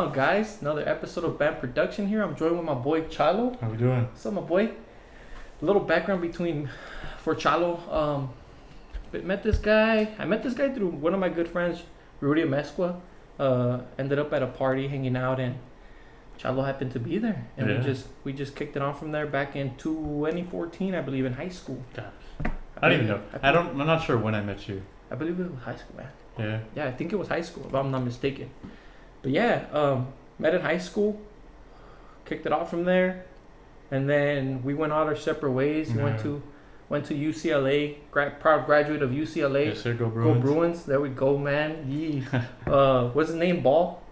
up, guys? Another episode of Band Production here. I'm joined with my boy Chalo. How we doing? What's up, my boy? A little background for Chalo. I met this guy through one of my good friends, Rudy Amesqua. Ended up at a party hanging out, and Chalo happened to be there, and we just kicked it on from there back in 2014, I believe, in high school. Gosh. I don't even know. I'm not sure when I met you. I believe it was high school, man. Yeah. Yeah, I think it was high school, if I'm not mistaken. But yeah, met in high school, kicked it off from there, and then we went out our separate ways. He went to UCLA, proud graduate of UCLA. Yes, sir. Go Bruins. Go Bruins. There we go, man. What's his name? Ball?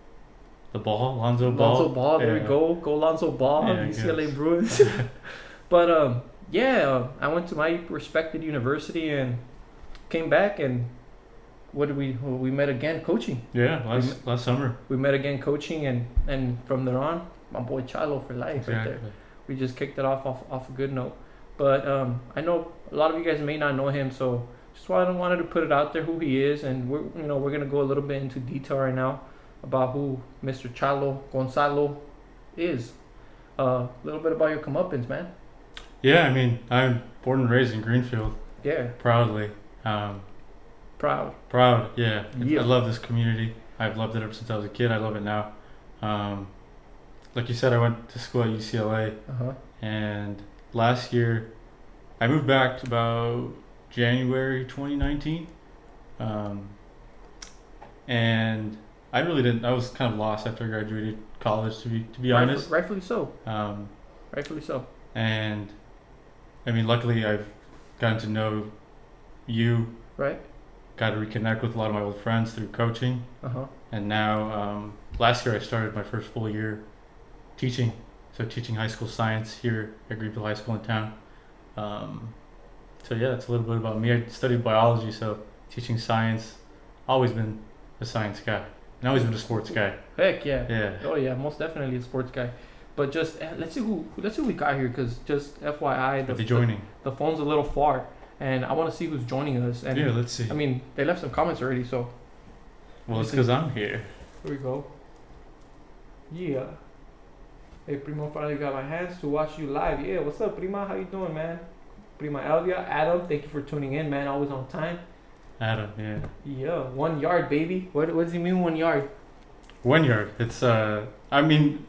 The Ball? Lonzo Ball? Lonzo Ball. There we go. Go Lonzo Ball. Yeah, UCLA Bruins. But I went to my respected university and came back, and we met again coaching. Yeah, last summer. We met again coaching, and from there on, my boy Chalo for life. Right there. We just kicked it off a good note. But I know a lot of you guys may not know him, so just wanted to put it out there who he is, and we're gonna go a little bit into detail right now about who Mr. Chalo Gonzalo is. A little bit about your comeuppance, man. Yeah, I mean, I'm born and raised in Greenfield. Yeah. Proudly. Proud, yeah. I love this community. I've loved it ever since I was a kid. I love it now. Like you said, I went to school at UCLA. And last year, I moved back about January 2019. And I really didn't, I was kind of lost after I graduated college, to be honest. Rightfully so. Rightfully so. And, I mean, luckily I've gotten to know you. Right. Got to reconnect with a lot of my old friends through coaching. And now, last year I started my first full year teaching. So teaching high school science here at Greenfield High School in town. So yeah, that's a little bit about me. I studied biology, so teaching science. Always been a science guy. And always been a sports guy. Heck yeah. Yeah. Oh yeah, most definitely a sports guy. But just let's see who we got here, because just FYI, the phone's a little far, and I want to see who's joining us. And yeah, let's see. I mean, they left some comments already, so. Well, it's because I'm here. Here we go. Yeah. Hey, Primo, finally got my hands to watch you live. Yeah, what's up, Prima? How you doing, man? Prima Elvia, Adam, thank you for tuning in, man. Always on time. Adam, yeah. Yeah, 1 yard, baby. What does he mean, 1 yard? 1 yard. It's I mean,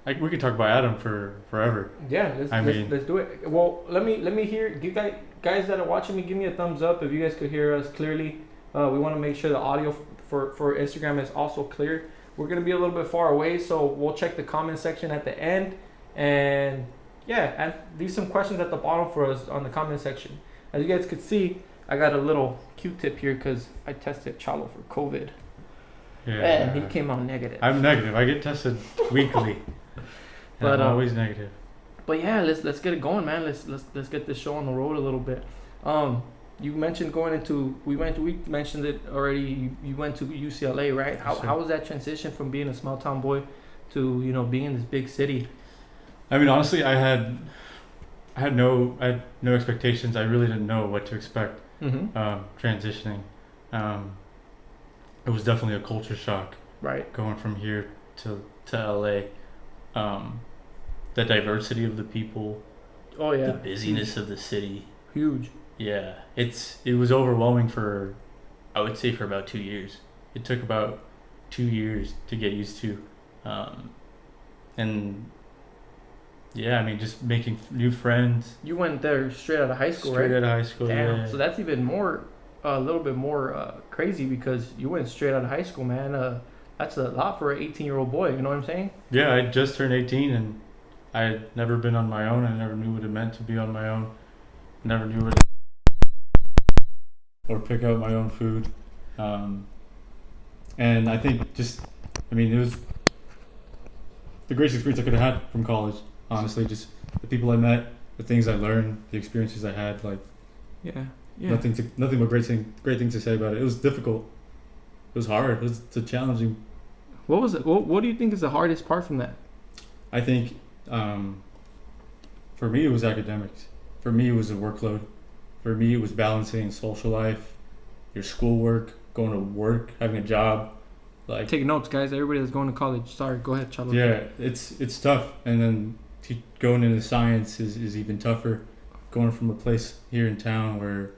we could talk about Adam for forever. Yeah, let's do it. Well, let me hear. You guys that are watching me, give me a thumbs up if you guys could hear us clearly. We want to make sure the audio for Instagram is also clear. We're going to be a little bit far away, so we'll check the comment section at the end. And yeah, and leave some questions at the bottom for us on the comment section. As you guys could see, I got a little Q-tip here because I tested Chalo for COVID. Yeah. And he came out negative. I'm negative. I get tested weekly. But I'm always negative. But yeah, let's get it going, man. Let's get this show on the road a little bit. You mentioned we mentioned it already. You went to UCLA, right? How was that transition from being a small town boy to being in this big city? I mean, honestly, I had no expectations. I really didn't know what to expect. Transitioning, it was definitely a culture shock. Right. Going from here to LA, the diversity of the people. Oh yeah. The busyness of the city. Huge. Yeah, it was overwhelming I would say for about 2 years. It took about 2 years to get used to, and yeah, I mean, just making new friends. You went there straight out of high school, right? Straight out of high school. Damn. Yeah. So that's even more, a little bit more crazy, because you went straight out of high school, man. That's a lot for an 18-year-old boy. You know what I'm saying? Yeah, I just turned 18, and I had never been on my own. I never knew what it meant to be on my own. Never knew what. Or pick out my own food, and I think it was the greatest experience I could have had from college. Honestly, just the people I met, the things I learned, the experiences I had. Like, yeah. Nothing but great things to say about it. It was difficult. It was hard. It was challenging. What was it? What do you think is the hardest part from that? I think, for me, it was academics. For me, it was the workload. For me, it was balancing social life, your schoolwork, going to work, having a job, Like, take notes, guys. Everybody that's going to college. Sorry, go ahead, Chalo. Yeah, it's tough, and then going into science is even tougher. Going from a place here in town where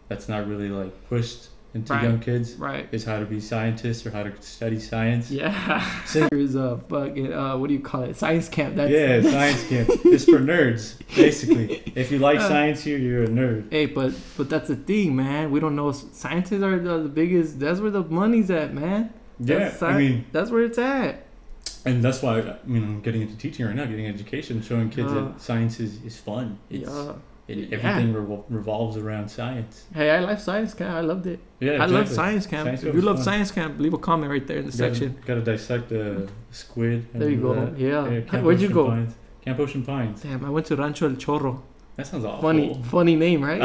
that's not really like pushed into young kids, right? Is how to be scientists or how to study science. Yeah, there's a fucking what do you call it? Science camp. Science camp. It's for nerds, basically. If you like science here, you're a nerd. Hey, but that's the thing, man. We don't know. Scientists are the biggest. That's where the money's at, man. I mean, that's where it's at. And that's why I'm getting into teaching right now, getting education, showing kids that science is fun. Everything revolves around science. Hey, I love science camp. I loved it. Yeah, I love science camp. If you love science camp, leave a comment right there in the section. Got to dissect the squid. There you go. That. Yeah. Where'd you go? Pines. Camp Ocean Pines. Damn, I went to Rancho El Chorro. That sounds awful. Funny name, right?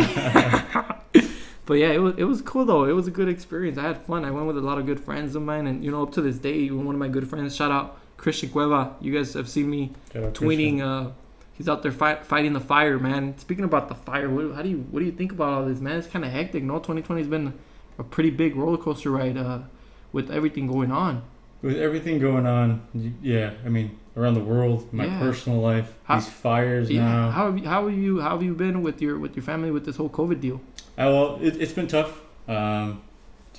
But yeah, it was cool though. It was a good experience. I had fun. I went with a lot of good friends of mine, and up to this day, one of my good friends. Shout out Christian Cueva. You guys have seen me tweeting. He's out there fighting the fire, man. Speaking about the fire, what do you think about all this, man? It's kind of hectic. No, 2020 has been a pretty big roller coaster ride with everything going on. With everything going on, yeah. I mean, around the world, my personal life, these fires now. How have you been with your family with this whole COVID deal? Well, it's been tough, to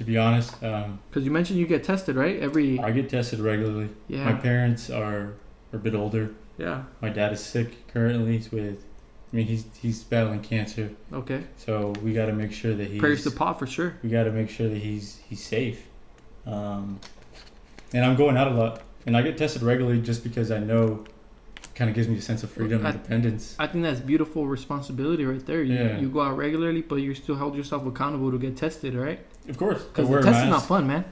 be honest. Because you mentioned you get tested, right? I get tested regularly. Yeah. My parents are a bit older. Yeah. My dad is sick currently. He's battling cancer. Okay. So we got to make sure that he's. Prayers to pot for sure. We got to make sure that he's safe. And I'm going out a lot, and I get tested regularly just because I know. Kind of gives me a sense of freedom and independence. I think that's beautiful responsibility right there. You go out regularly, but you still hold yourself accountable to get tested, right? Of course. Because the test is not fun, man.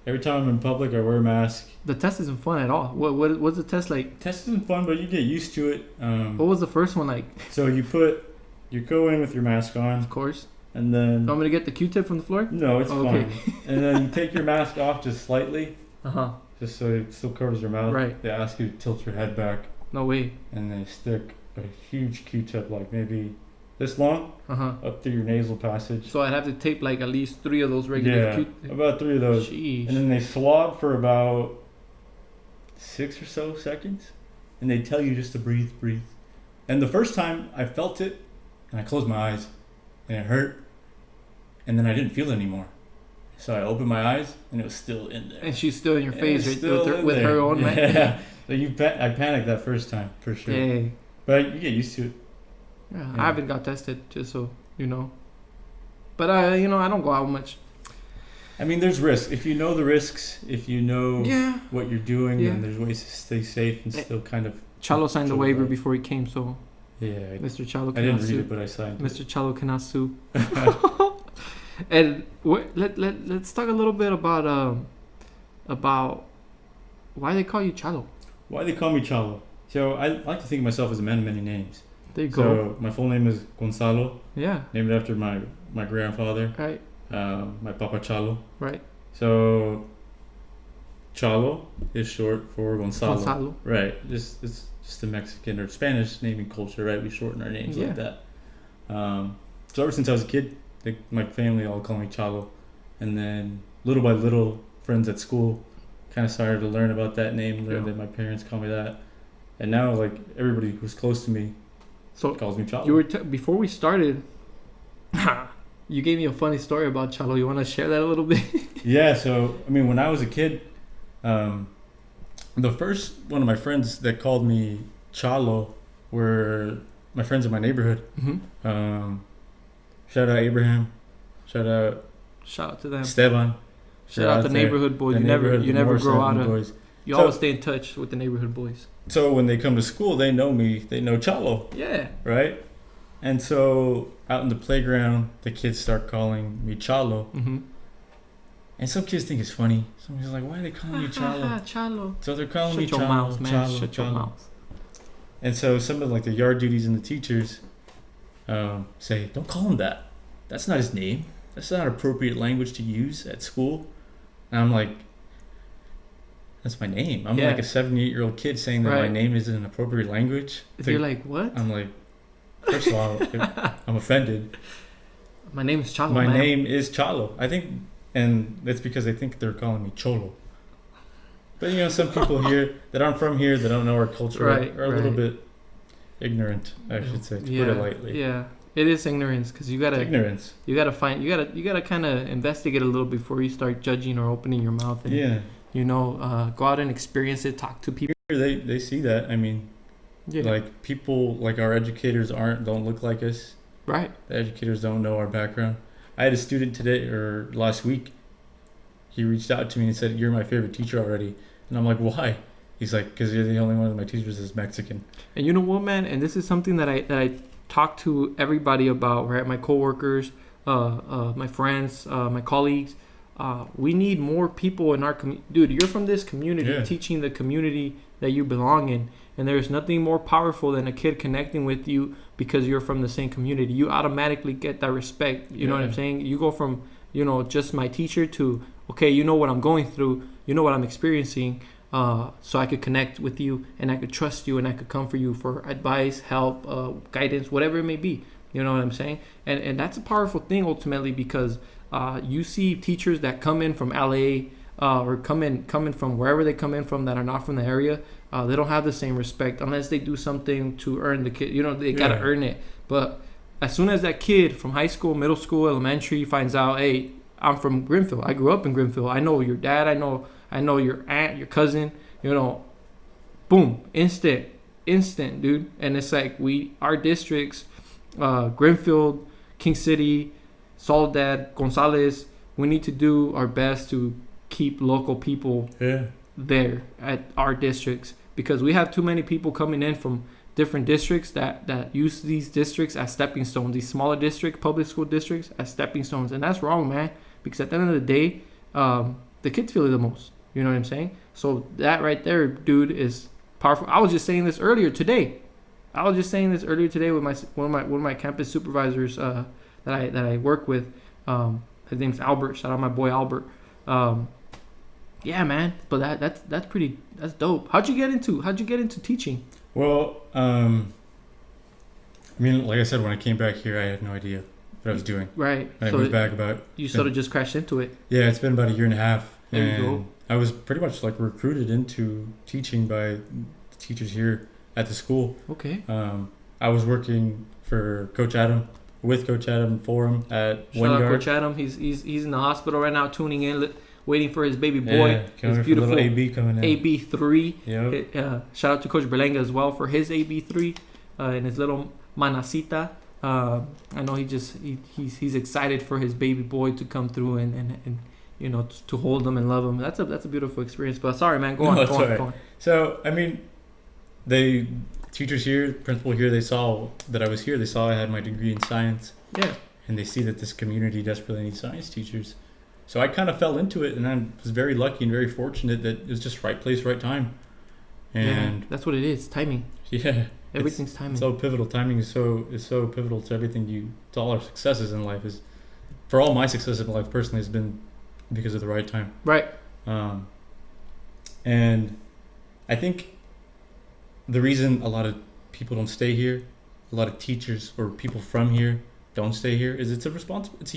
Every time I'm in public, I wear a mask. The test isn't fun at all. What's the test like? Test isn't fun, but you get used to it. What was the first one like? So you go in with your mask on. Of course. And then... You want me to get the Q-tip from the floor? No, it's fine. Okay. And then you take your mask off just slightly. Uh-huh. Just so it still covers your mouth. Right. They ask you to tilt your head back. No way. And they stick a huge Q-tip, like maybe this long, up through your nasal passage. So I'd have to tape like at least 3 of those regular Q-tips. About 3 of those. Jeez. And then they swab for about 6 or so seconds. And they tell you just to breathe. And the first time I felt it, and I closed my eyes, and it hurt. And then I didn't feel it anymore. So I opened my eyes, and it was still in there. And she's still in your face with her own man. Yeah. So I panicked that first time, for sure. Dang. But you get used to it. Yeah, I haven't got tested, just so you know. But I don't go out much. I mean, there's risks. If you know the risks, if you know what you're doing, then there's ways to stay safe and still kind of... Chalo signed the waiver before he came, so... Yeah. Mr. Chalo cannot sue. I didn't read it, but I signed it. Mr. Chalo cannot sue. And let's talk a little bit about why they call you Chalo. Why they call me Chalo? So I like to think of myself as a man of many names. There you go. So my full name is Gonzalo. Yeah. Named after my grandfather. Right. My Papa Chalo. Right. So Chalo is short for Gonzalo. Gonzalo. Right. It's just a Mexican or Spanish naming culture, right? We shorten our names like that. So ever since I was a kid, my family all call me Chalo. And then little by little, friends at school kind of started to learn about that name, learned that my parents call me that. And now, like, everybody who's close to me calls me Chalo. You were before we started, you gave me a funny story about Chalo. You want to share that a little bit? Yeah, so, I mean, when I was a kid, the first one of my friends that called me Chalo were my friends in my neighborhood. Mm-hmm. Shout out Abraham. Shout out to them. Esteban. Shout out the neighborhood boys. You never grow out of. Boys. You always stay in touch with the neighborhood boys. So when they come to school, they know me. They know Chalo. Yeah. Right? And so out in the playground, the kids start calling me Chalo. Mm-hmm. And some kids think it's funny. Some kids are like, why are they calling you Chalo? Chalo. So they're calling me Chalo. Shut your mouth, man. Chalo, Shut your mouth. And so some of like the yard duties and the teachers say, don't call him that. That's not his name. That's not appropriate language to use at school. And I'm like, that's my name. I'm like a 7-8-year-old kid saying that my name isn't an appropriate language. You're like, what? I'm like, first of all, I'm offended. My name is Chalo. My name is Chalo. I think, and that's because I think they're calling me Cholo. But some people here that aren't from here, that don't know our culture, are a little bit ignorant, I should say, to put it lightly. Yeah, it is ignorance because you gotta ignorance. You gotta find. You gotta kind of investigate a little before you start judging or opening your mouth. And, go out and experience it. Talk to people. They see that. I mean, like people like our educators don't look like us. Right. The educators don't know our background. I had a student today or last week. He reached out to me and said, "You're my favorite teacher already." And I'm like, "Why?" He's like, "Because you're the only one of my teachers is Mexican." And you know what, man? And this is something that I talk to everybody about, right? My coworkers, my friends, my colleagues. We need more people in our community. Dude, you're from this community, teaching the community that you belong in. And there's nothing more powerful than a kid connecting with you because you're from the same community. You automatically get that respect. You know what I'm saying? You go from, just my teacher to, okay, you know what I'm going through. You know what I'm experiencing. So I could connect with you and I could trust you and I could come for you for advice, help, guidance, whatever it may be. You know what I'm saying? And that's a powerful thing ultimately because you see teachers that come in from LA or coming from wherever they come in from that are not from the area. They don't have the same respect unless they do something to earn the kid. They got to earn it. But as soon as that kid from high school, middle school, elementary finds out, hey, I'm from Greenfield. I grew up in Greenfield. I know your dad. I know your aunt, your cousin. Boom, instant, dude. And it's like our districts, Greenfield, King City, Soledad, Gonzales. We need to do our best to keep local people there at our districts because we have too many people coming in from different districts that use these districts as stepping stones, these smaller districts, public school districts as stepping stones. And that's wrong, man, because at the end of the day, the kids feel it the most. You know what I'm saying? So that right there, dude, is powerful. I was just saying this earlier today. With one of my campus supervisors that I work with. His name's Albert. Shout out my boy Albert. Yeah, man. But that's dope. How'd you get into teaching? Well, I mean, like I said, when I came back here, I had no idea what I was doing. Right. When I moved back you sort of just crashed into it. Yeah, it's been about a year and a half. There you go. I was pretty much like recruited into teaching by the teachers here at the school. Okay. I was working for Coach Adam, with Coach Adam for him at Shout out Coach Adam. He's in the hospital right now, tuning in, waiting for his baby boy. His beautiful AB coming in. AB3. Yep. Shout out to Coach Berlenga as well for his AB3 and his little manacita. I know he's excited for his baby boy to come through and to hold him and love him. That's a beautiful experience. But sorry, man, go on. So I mean, teachers here, principal here, they saw that I was here. They saw I had my degree in science. Yeah. And they see that this community desperately needs science teachers. So I kind of fell into it, and I was very lucky and very fortunate that it was just right place, right time. And that's what it is, timing. Yeah. Everything's timing. So pivotal. Timing is so pivotal to everything to all our successes in life. For all my successes in life personally has been because of the right time. Right. And I think the reason a lot of people don't stay here, a lot of teachers or people from here don't stay here, is it's a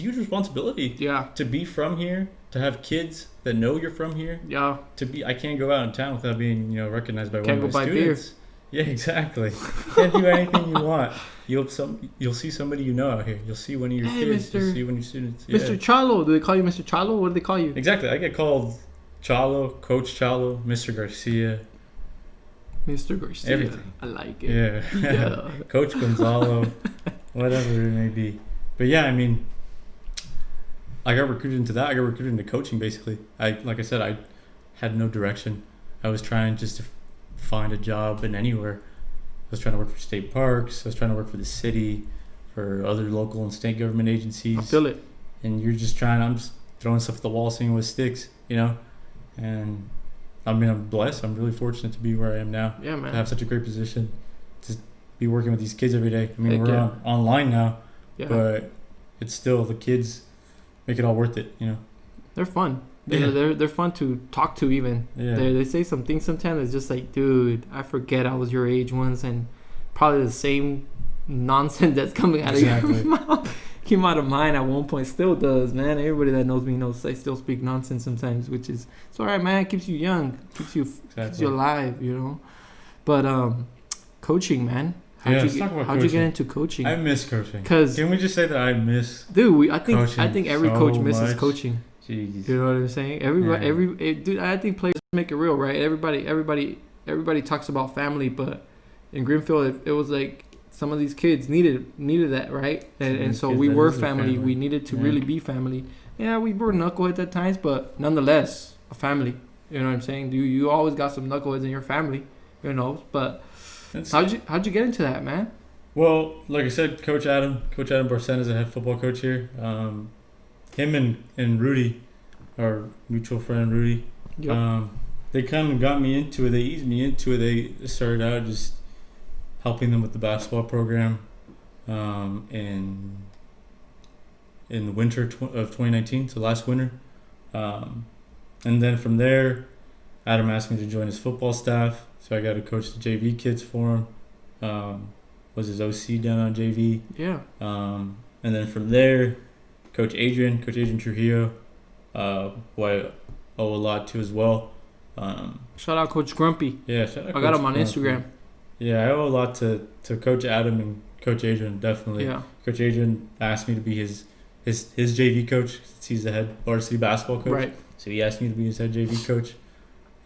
huge responsibility. Yeah. To be from here, to have kids that know you're from here. Yeah. I can't go out in town without being recognized by one of my students. Beer. Yeah, exactly. Can't do anything you want. You'll see somebody out here. You'll see one of your kids. You'll see one of your students. Yeah. Mr. Chalo. Do they call you Mr. Chalo? What do they call you? Exactly. I get called Chalo, Coach Chalo, Mr. Garcia. Mr. Garcia. Everything. I like it. Yeah. Coach Gonzalo, whatever it may be. But yeah, I mean, I got recruited into that. I got recruited into coaching basically. Like I said, I had no direction. I was trying just to find a job in anywhere. I was trying to work for state parks. I was trying to work for the city, for other local and state government agencies. I feel it. And I'm just throwing stuff at the wall, seeing what sticks, And I mean, I'm blessed. I'm really fortunate to be where I am now. Yeah, man. To have such a great position, to be working with these kids every day. I mean, we're online now, but it's still, the kids make it all worth it, They're fun. Yeah. They're fun to talk to even. Yeah. They say some things sometimes. It's just like, dude, I forget I was your age once, and probably the same nonsense that's coming out of your mouth. came out of mine at one point. Still does, man. Everybody that knows me knows I still speak nonsense sometimes, which is it's all right, man. It keeps you young, keeps you alive, you know. But coaching, man. How'd you get into coaching? I miss coaching. Cause can we just say that I miss? Dude, I think every coach misses much. coaching. Jeez. You know what I'm saying? Dude, I think players make it real, right? Everybody talks about family, but in Greenfield, it was like some of these kids needed that, right? And so we were family. We needed to really be family. Yeah, we were knuckleheads at times, but nonetheless, a family. You know what I'm saying? You always got some knuckleheads in your family, you know. But how'd you get into that, man? Well, like I said, Coach Adam Barcena is a head football coach here. Him and Rudy, our mutual friend Rudy, yep. They kind of got me into it. They eased me into it. They started out just helping them with the basketball program in the winter of 2019, so last winter. And then from there, Adam asked me to join his football staff, so I got to coach the JV kids for him. Was his OC down on JV. Yeah. And then from there, Coach Adrian Trujillo, who I owe a lot to as well. Shout out Coach Grumpy. Yeah, shout out I got him on Instagram. Yeah, I owe a lot to Coach Adam and Coach Adrian, definitely. Yeah. Coach Adrian asked me to be his JV coach since he's the head varsity basketball coach. Right. So he asked me to be his head JV coach.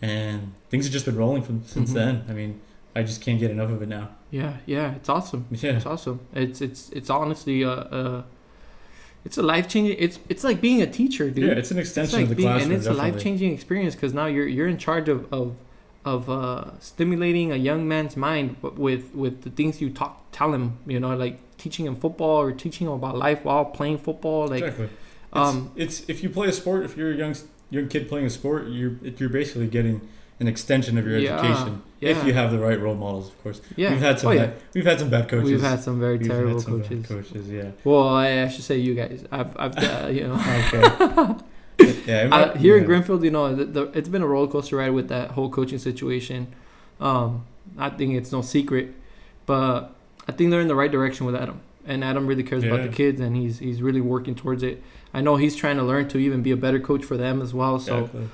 And things have just been rolling since then. I mean, I just can't get enough of it now. Yeah, it's awesome. Yeah. It's awesome. It's honestly it's a life changing. It's like being a teacher, dude. Yeah, it's an extension of the classroom, and it's definitely. a life changing experience because now you're in charge of stimulating a young man's mind with the things you tell him. You know, like teaching him football or teaching him about life while playing football. Like, exactly. It's if you play a sport, if you're a young kid playing a sport, you're basically getting an extension of your education if you have the right role models, of course. Yeah. We've had some bad coaches. We've had some very terrible coaches. Yeah. Well, I should say you guys. I've you know. Okay. Yeah. Here in Greenfield, you know, it's been a roller coaster ride with that whole coaching situation. I think it's no secret, but I think they're in the right direction with Adam. And Adam really cares about the kids, and he's really working towards it. I know he's trying to learn to even be a better coach for them as well. So. Exactly.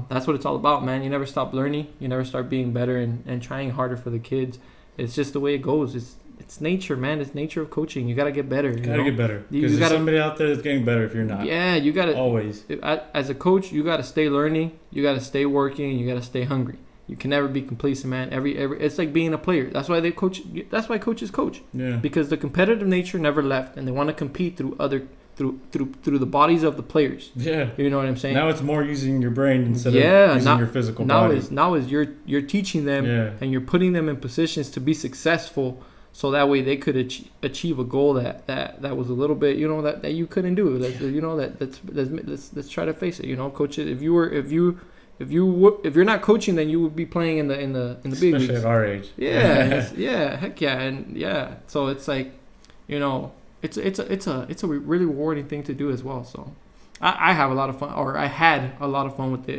That's what it's all about, man. You never stop learning. You never start being better and trying harder for the kids. It's just the way it goes. It's nature, man. It's nature of coaching. You got to get better. You got to get better. Because there's somebody out there that's getting better if you're not. Yeah, you got to. Always. As a coach, you got to stay learning. You got to stay working. You got to stay hungry. You can never be complacent, man. Every it's like being a player. That's why they coach. That's why coaches coach. Yeah. Because the competitive nature never left, and they want to compete through the bodies of the players. Yeah. You know what I'm saying? Now it's more using your brain instead of using your physical body. Now is you're teaching them and you're putting them in positions to be successful, so that way they could achieve a goal that was a little bit, you know, that you couldn't do. You know, let's try to face it. You know, coaches, if you're not coaching, then you would be playing in the big leagues. Especially at our age. Yeah, heck yeah, and yeah. So it's like, you know, it's a really rewarding thing to do as well. So I have a lot of fun, or I had a lot of fun with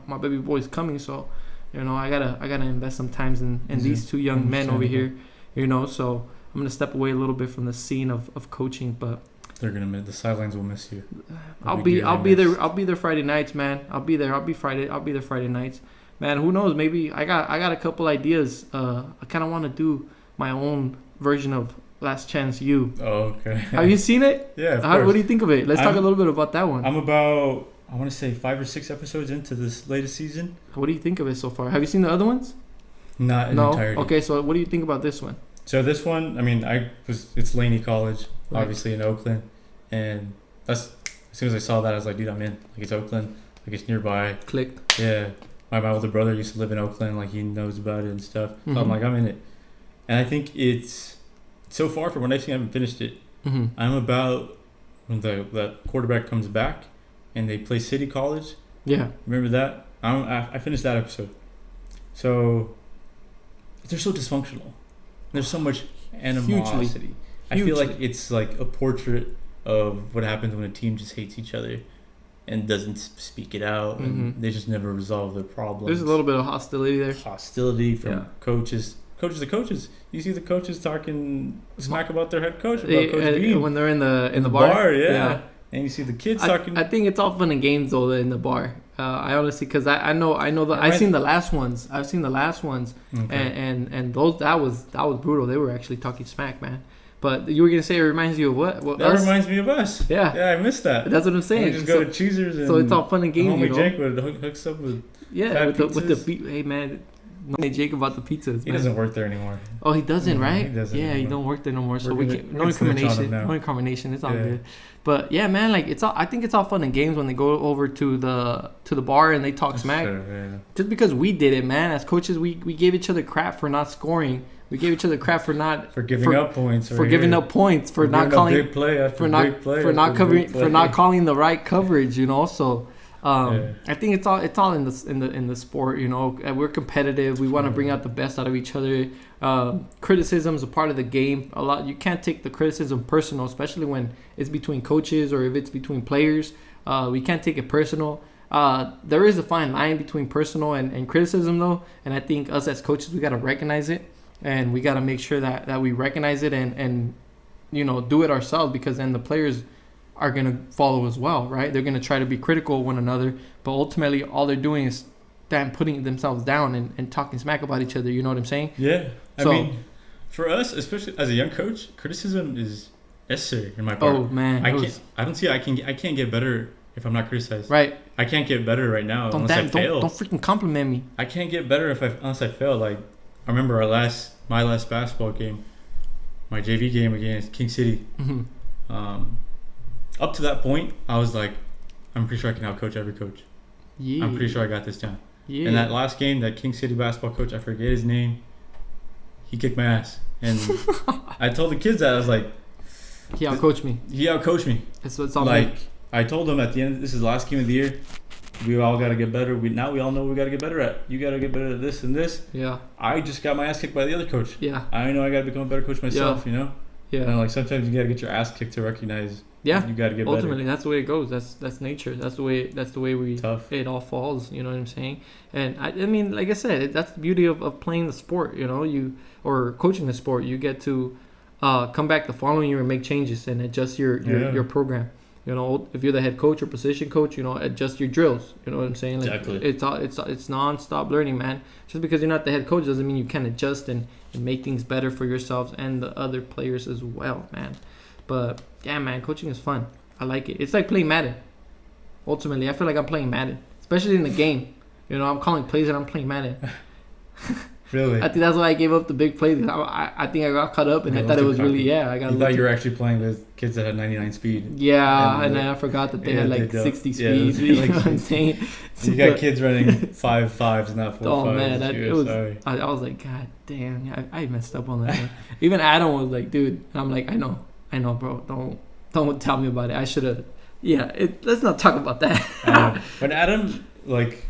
my baby boys coming. So, you know, I gotta invest some time in these two young men over here. You know, so I'm gonna step away a little bit from the scene of coaching, but they're gonna miss the sidelines. Will miss you. I'll be there Friday nights, man. I'll be there Friday nights, man. Who knows? Maybe I got a couple ideas. I kind of want to do my own version of Last Chance U. Oh, okay. Have you seen it? Yeah, of course. What do you think of it? Let's talk a little bit about that one. I'm about, I want to say 5 or 6 episodes into this latest season. What do you think of it so far? Have you seen the other ones? Not in entirety. Okay, so what do you think about this one? So this one, I mean, it's Laney College, obviously in Oakland, and as soon as I saw that, I was like, dude, I'm in. Like, it's Oakland, like it's nearby. Clicked. Yeah, my older brother used to live in Oakland, like he knows about it and stuff. Mm-hmm. So I'm like, I'm in it, and I think it's so far from when I haven't finished it. Mm-hmm. I'm about when the quarterback comes back and they play City College. Yeah, remember that? I finished that episode. So they're so dysfunctional. There's so much animosity. Hugely. I feel like it's like a portrait of what happens when a team just hates each other and doesn't speak it out, and they just never resolve their problems. There's a little bit of hostility there. Hostility from coaches coaches to coaches. You see the coaches talking smack about their head coach, about Coach Bean. When they're in the bar. Yeah. And you see the kids talking. I think it's all fun and games though in the bar. I honestly, because I know I've seen the last ones. Okay. and those that was brutal. They were actually talking smack, man. But you were gonna say it reminds you of what? That reminds me of us. Yeah. Yeah, I missed that. That's what I'm saying. We just go to Cheezers and so it's all fun and games. Homie Jake would hooks up with with the hey man. Jake about the pizzas. He doesn't work there anymore. Oh, he doesn't, right? He doesn't he don't work there no more. So we can't. No incrimination. No incrimination. It's all good. But yeah, man, like it's all. I think it's all fun and games when they go over to the bar and they talk smack. Sure, yeah. Just because we did it, man. As coaches, we gave each other crap for not scoring. We gave each other crap for giving up points. For giving up points. For not calling big play after big play. For not calling the right coverage. You know, so. I think it's all in the sport, you know. We're competitive. We want to bring out the best out of each other. Criticism is a part of the game. You can't take the criticism personal, especially when it's between coaches or if it's between players. We can't take it personal. There is a fine line between personal and criticism, though, and I think us as coaches, we got to recognize it, and we got to make sure that we recognize it and you know, do it ourselves, because then the players are going to follow as well, right? They're going to try to be critical of one another, but ultimately all they're doing is putting themselves down and talking smack about each other. You know what I'm saying? Yeah. I mean, for us, especially as a young coach, criticism is necessary in my part. Oh, man. I can't get better if I'm not criticized. Right. I can't get better right now unless I fail. Don't freaking compliment me. I can't get better unless I fail. Like, I remember my last basketball game, my JV game against King City. Mm-hmm. Up to that point, I was like, I'm pretty sure I can outcoach every coach. Yeah. I'm pretty sure I got this down. Yeah. And that last game, that King City basketball coach, I forget his name, he kicked my ass. And I told the kids that, I was like... He outcoached me. That's what it's all like. I told them at the end, this is the last game of the year. We all got to get better. We all know we got to get better at. You got to get better at this and this. Yeah. I just got my ass kicked by the other coach. Yeah. I know I got to become a better coach myself, you know? Yeah. And like sometimes you got to get your ass kicked to recognize... Yeah, you got to get ultimately, better. That's the way it goes. That's nature. That's the way Tough. It all falls. You know what I'm saying? And I mean, like I said, that's the beauty of playing the sport. You know, or coaching the sport. You get to come back the following year and make changes and adjust your program. You know, if you're the head coach or position coach, you know, adjust your drills. You know what I'm saying? Like, exactly. It's non-stop learning, man. Just because you're not the head coach doesn't mean you can't adjust and make things better for yourselves and the other players as well, man. But yeah, man, coaching is fun. I like it. It's like playing Madden. Ultimately, I feel like I'm playing Madden, especially in the game. You know, I'm calling plays and I'm playing Madden. Really? I think that's why I gave up the big plays. I think I got caught up and I thought it was really I got. You thought you were actually playing with kids that had 99 speed. Yeah, and I forgot that they had like 60 speed. You know what I'm saying? You got kids running 5.5s and not 4.5s. Oh man, I was like, God damn, I messed up on that one. Even Adam was like, dude, and I'm like, I know, bro. Don't tell me about it. I should have. Yeah, let's not talk about that. When Adam, like,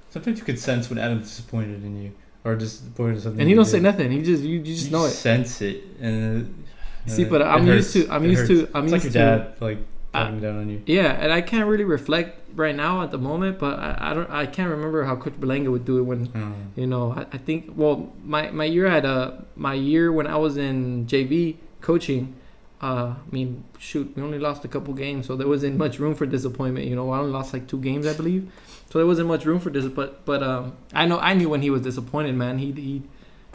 sometimes you could sense when Adam's disappointed in you or disappointed in something. And he don't say nothing. He just you just know it. Sense it, and see, but I'm used to. It's like your dad, like talking down on you. Yeah, and I can't really reflect right now at the moment, but I can't remember how Coach Belanga would do it when you know. I think my year when I was in JV coaching. I mean, shoot, we only lost a couple games, so there wasn't much room for disappointment. You know, I only lost like 2 games, I believe, so there wasn't much room for this. But I knew when he was disappointed, man. He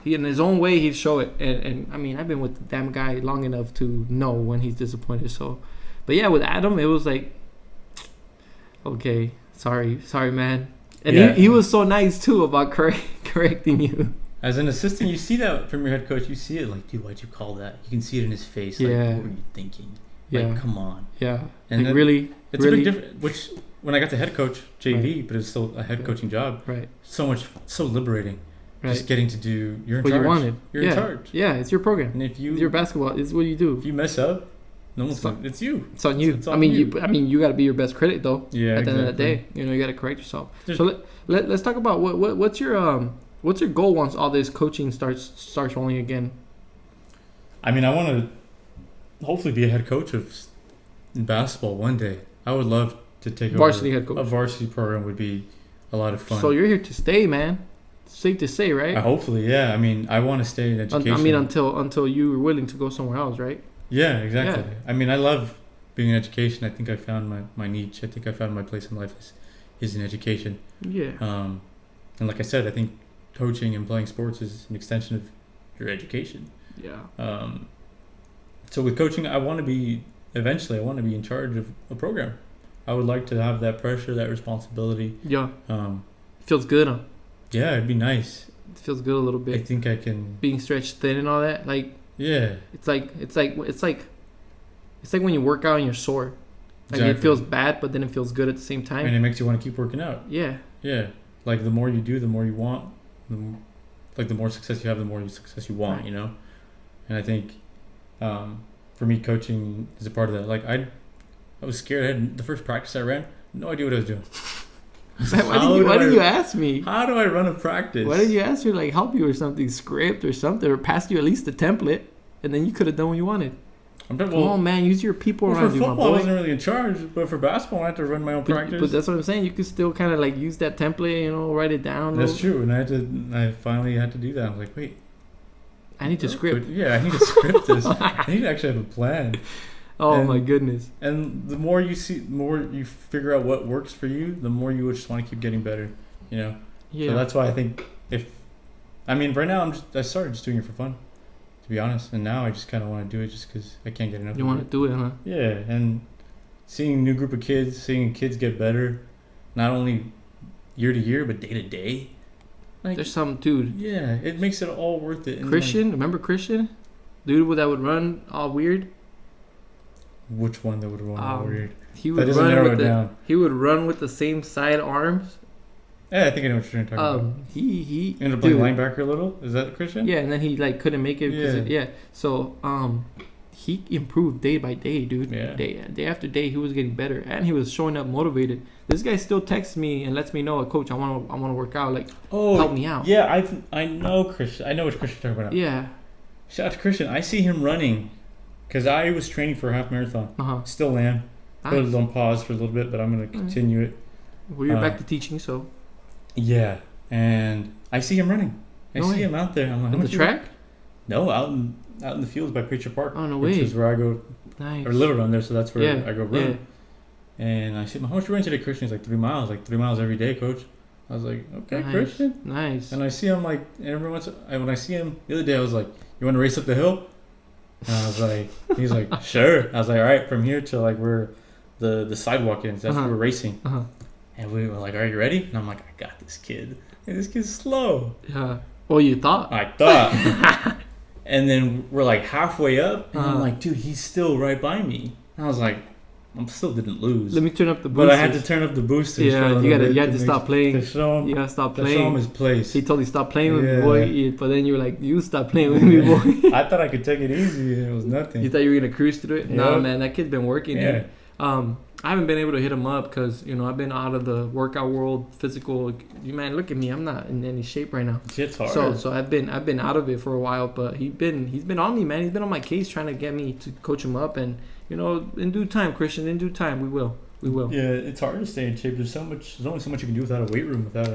in his own way he'd show it, and I mean, I've been with the damn guy long enough to know when he's disappointed. So, but yeah, with Adam, it was like, okay, sorry, man, and he was so nice too about correcting you. As an assistant, you see that from your head coach. You see it like, dude, why'd you call that? You can see it in his face. Like, what were you thinking? Like, come on. Yeah. And like, really? It's a big difference. Which, when I got to head coach, JV, but it's still a head coaching job. Right. So liberating. Right. Just getting to do, you're in what charge. You wanted. You're in charge. Yeah, it's your program. And if it's your basketball, it's what you do. If you mess up, it's you. It's on you. It's on you got to be your best critic, though. Yeah, at the end of the day, you know, you got to correct yourself. So let's talk about what's your goal once all this coaching starts rolling again? I mean, I want to hopefully be a head coach of basketball one day. I would love to take varsity head coach. A varsity program would be a lot of fun. So you're here to stay, man. safe to say, right? Hopefully, yeah. I mean, I want to stay in education. I mean, until you were willing to go somewhere else, right? Yeah, exactly. Yeah. I mean, I love being in education. I think I found my niche. I think I found my place in life is in education. Yeah. And like I said, I think coaching and playing sports is an extension of your education. Yeah. So with coaching, eventually I want to be in charge of a program. I would like to have that pressure, that responsibility. Yeah. Feels good, huh? Yeah, it'd be nice. It feels good a little bit. I think I can. Being stretched thin and all that, like. Yeah. It's like when you work out and you're sore. Like Exactly. it feels bad, but then it feels good at the same time. And it makes you want to keep working out. Yeah. Yeah. Like the more you do, the more you want. The more success you have, the more success you want. Right. You know. And I think, for me, coaching is a part of that. Like I was scared. I had the first practice I ran, no idea what I was doing. Why did you ask me? How do I run a practice? Why did you ask me like help you or something, script or something, or pass you at least the template, and then you could have done what you wanted? Come on, man, use your people around you, my boy. For football, I wasn't really in charge, but for basketball, I had to run my own practice. But that's what I'm saying. You could still kind of like use that template, you know, write it down. That's true, and I finally had to do that. I was like, wait, I need to script. Yeah, I need to script this. I need to actually have a plan. Oh my goodness! And the more you figure out what works for you, the more you just want to keep getting better. You know. Yeah. So that's why I think right now I started just doing it for fun, to be honest. And now I just kind of want to do it just because I can't get enough. You want to do it, huh? Yeah, and seeing a new group of kids, seeing kids get better, not only year to year but day to day. Like, there's some dude. Yeah, it makes it all worth it. And Christian, remember Christian? Dude that would run all weird. Which one that would run all weird? He would run with the same side arms. Yeah, I think I know what you're talking about. He ended up playing linebacker a little. Is that Christian? Yeah, and then he like couldn't make it. Yeah. So he improved day by day, dude. Yeah. Day after day, he was getting better, and he was showing up motivated. This guy still texts me and lets me know, Coach, I want to work out. Like, help me out. Yeah, I know Christian. I know which Christian you're talking about. Yeah. Shout out to Christian. I see him running, because I was training for a half marathon. Still am. Nice. Put it on pause for a little bit, but I'm going to continue it. Well, you're back to teaching, so. Yeah, and I see him running. I see him out there. I'm like, on the track? No, out in the fields by Preacher Park. Oh, no way. Which is where I go. Nice. Or live around there, so that's where I go run. Yeah. And I said, how much you run today, Christian? He's like 3 miles. Like 3 miles every day, Coach. I was like, okay, nice. Christian. Nice. And I see him like, when I see him the other day, I was like, you want to race up the hill? And I was like, he's like, sure. I was like, all right, from here to like where the sidewalk is, that's where we're racing. And we were like, are you ready? And I'm like, I got this kid. And this kid's slow. Yeah. Well, you thought. I thought. And then we're like halfway up. And I'm like, dude, he's still right by me. And I was like, I still didn't lose. Let me turn up the boosters. But I had to turn up the boosters. Yeah, you had to stop playing. To show him, you gotta stop playing. To show him his place. He told you stop playing with me, boy. But then you were like, you stop playing with me, boy. I thought I could take it easy. It was nothing. You thought you were gonna cruise through it? Yep. Nah, man, that kid's been working. Yeah. Dude. I haven't been able to hit him up because I've been out of the workout world, physical. Man, look at me, I'm not in any shape right now. Shit's hard. So I've been out of it for a while, but he's been on me, man. He's been on my case trying to get me to coach him up, and in due time, Christian, in due time, we will. Yeah, it's hard to stay in shape. There's only so much you can do without a weight room, without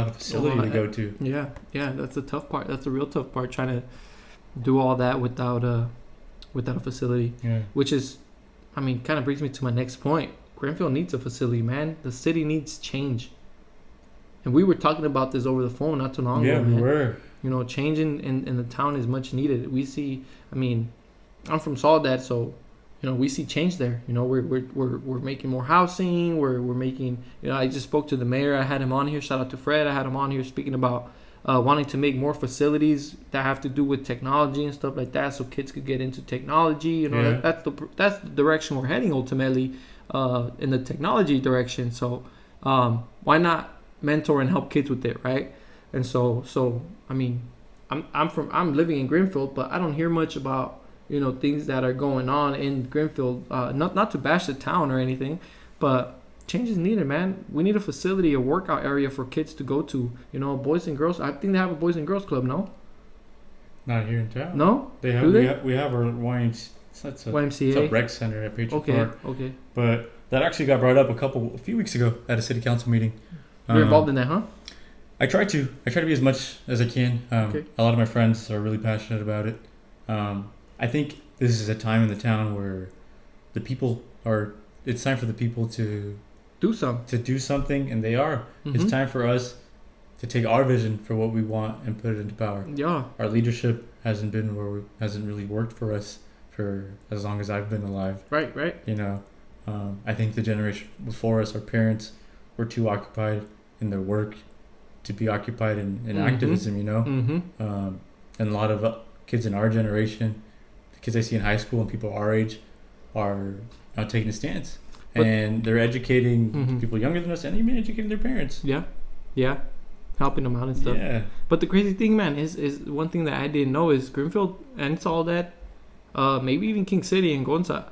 a facility to go to. Yeah, that's the tough part. That's the real tough part, trying to do all that without a facility. Yeah. Which is, kind of brings me to my next point. Greenfield needs a facility, man. The city needs change. And we were talking about this over the phone not too long ago. Yeah, we were. Change in the town is much needed. We see, I'm from Soledad, so we see change there. We're making more housing. We're making. I just spoke to the mayor. I had him on here. Shout out to Fred. I had him on here speaking about wanting to make more facilities that have to do with technology and stuff like that, so kids could get into technology. That's the direction we're heading ultimately, in the technology direction. So why not mentor and help kids with it, right? And so I'm living in Greenfield, but I don't hear much about things that are going on in Greenfield. Not to bash the town or anything, but change is needed, man. We need a facility, a workout area for kids to go to. Boys and girls. I think they have a boys and girls club. No. Not here in town. No. They have. We have our YMCA. YMCA. It's a rec center at Patriot Park. Okay. But that actually got brought up a few weeks ago at a city council meeting. You're involved in that, huh? I try to. I try to be as much as I can. Okay. A lot of my friends are really passionate about it. I think this is a time in the town where the people are. It's time for the people to do something, and they are. Mm-hmm. It's time for us to take our vision for what we want and put it into power. Yeah. Our leadership hasn't really worked for us for as long as I've been alive. Right. You know, I think the generation before us, our parents, were too occupied in their work to be occupied in activism. You know, and a lot of kids in our generation, the kids I see in high school and people our age, are not taking a stance, and they're educating people younger than us, and even educating their parents. Yeah, helping them out and stuff. Yeah. But the crazy thing, man, is one thing that I didn't know is Greenfield and Soledad, maybe even King City and Gonzalo,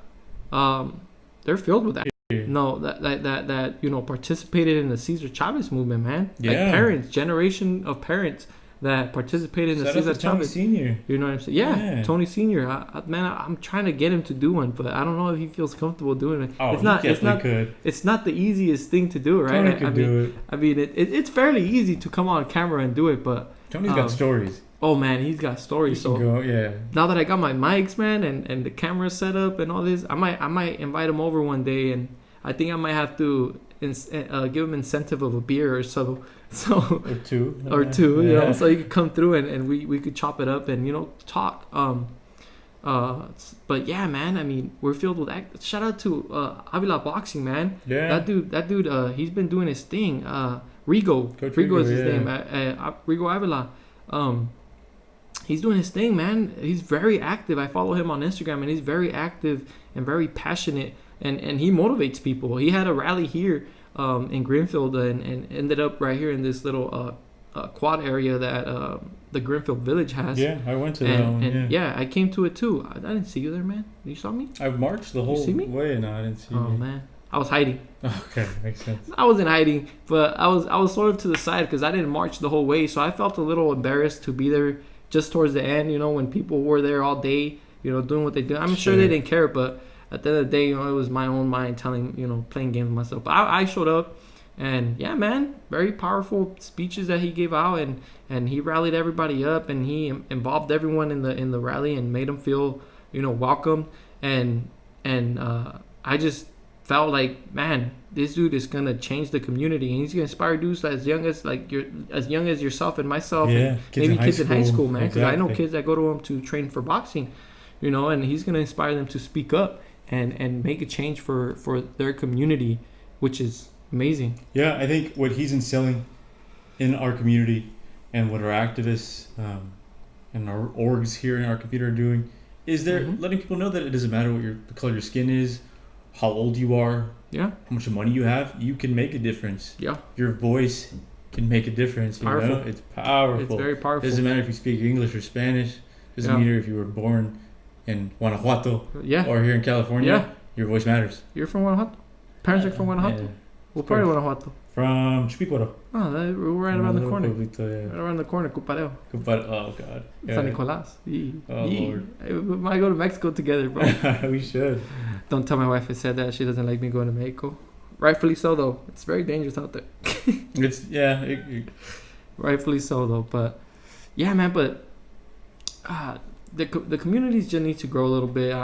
they're filled with that. No, that participated in the Cesar Chavez movement, man. Yeah. Like parents, generation of parents that participated in the Cesar Chavez. Senior. You know what I'm saying? Yeah. Tony Senior. I'm trying to get him to do one, but I don't know if he feels comfortable doing it. Oh, It's not the easiest thing to do, right? Tony could do it. I mean, it's fairly easy to come on camera and do it, but Tony's got stories. Oh man, he's got stories. So now that I got my mics, man, and the camera set up and all this, I might invite him over one day, and I think I might have to give him incentive of a beer or so. Or two. You know, so he could come through and we could chop it up and talk. But yeah, man, I mean, we're filled with shout out to Avila Boxing, man. Yeah. That dude, he's been doing his thing. Rigo is his name. Rigo Avila. He's doing his thing, man. He's very active. I follow him on Instagram, and he's very active and very passionate, and he motivates people. He had a rally here in Greenfield and ended up right here in this little quad area that the Greenfield Village has. Yeah, I went to that one. And I came to it too. I didn't see you there, man. You saw me? I marched the whole way. No, I didn't see you. Oh, man. I was hiding. Okay, makes sense. I wasn't hiding, but I was sort of to the side because I didn't march the whole way, so I felt a little embarrassed to be there just towards the end, when people were there all day, doing what they do. I'm sure they didn't care, but at the end of the day, it was my own mind telling, playing games with myself. But I showed up, and yeah, man, very powerful speeches that he gave out, and he rallied everybody up, and he involved everyone in the rally and made them feel, welcome, and I just felt like, man, this dude is gonna change the community, and he's gonna inspire dudes as young as yourself and myself, and maybe kids in high school, man. Because I know kids that go to him to train for boxing, and he's gonna inspire them to speak up and make a change for their community, which is amazing. Yeah, I think what he's instilling in our community and what our activists and our orgs here in our community are doing is they're letting people know that it doesn't matter what the color of your skin is, how old you are, how much money you have, you can make a difference. Yeah. Your voice can make a difference. Powerful. It's powerful. It's very powerful. It doesn't matter if you speak English or Spanish. It doesn't matter if you were born in Guanajuato or here in California. Yeah. Your voice matters. You're from Guanajuato? Parents are from Guanajuato? Yeah. What part of Guanajuato? From Chupicuaro. Oh, we're right around the corner. Pueblito, Right around the corner, Cupareo. Oh, God. Yeah. San Nicolas. Lord. We might go to Mexico together, bro. We should. Don't tell my wife I said that. She doesn't like me going to Mexico. Rightfully so, though. It's very dangerous out there. Rightfully so, though. But, yeah, man, but the communities just need to grow a little bit.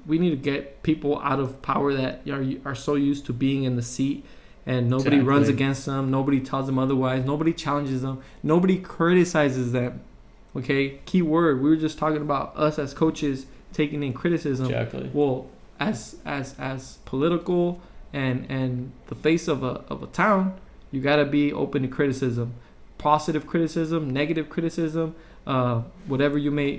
We need to get people out of power that are so used to being in the seat, and nobody runs against them. Nobody tells them otherwise. Nobody challenges them. Nobody criticizes them. Okay, key word. We were just talking about us as coaches taking in criticism. Exactly. Well, as political and the face of a town, you gotta be open to criticism, positive criticism, negative criticism. Whatever you may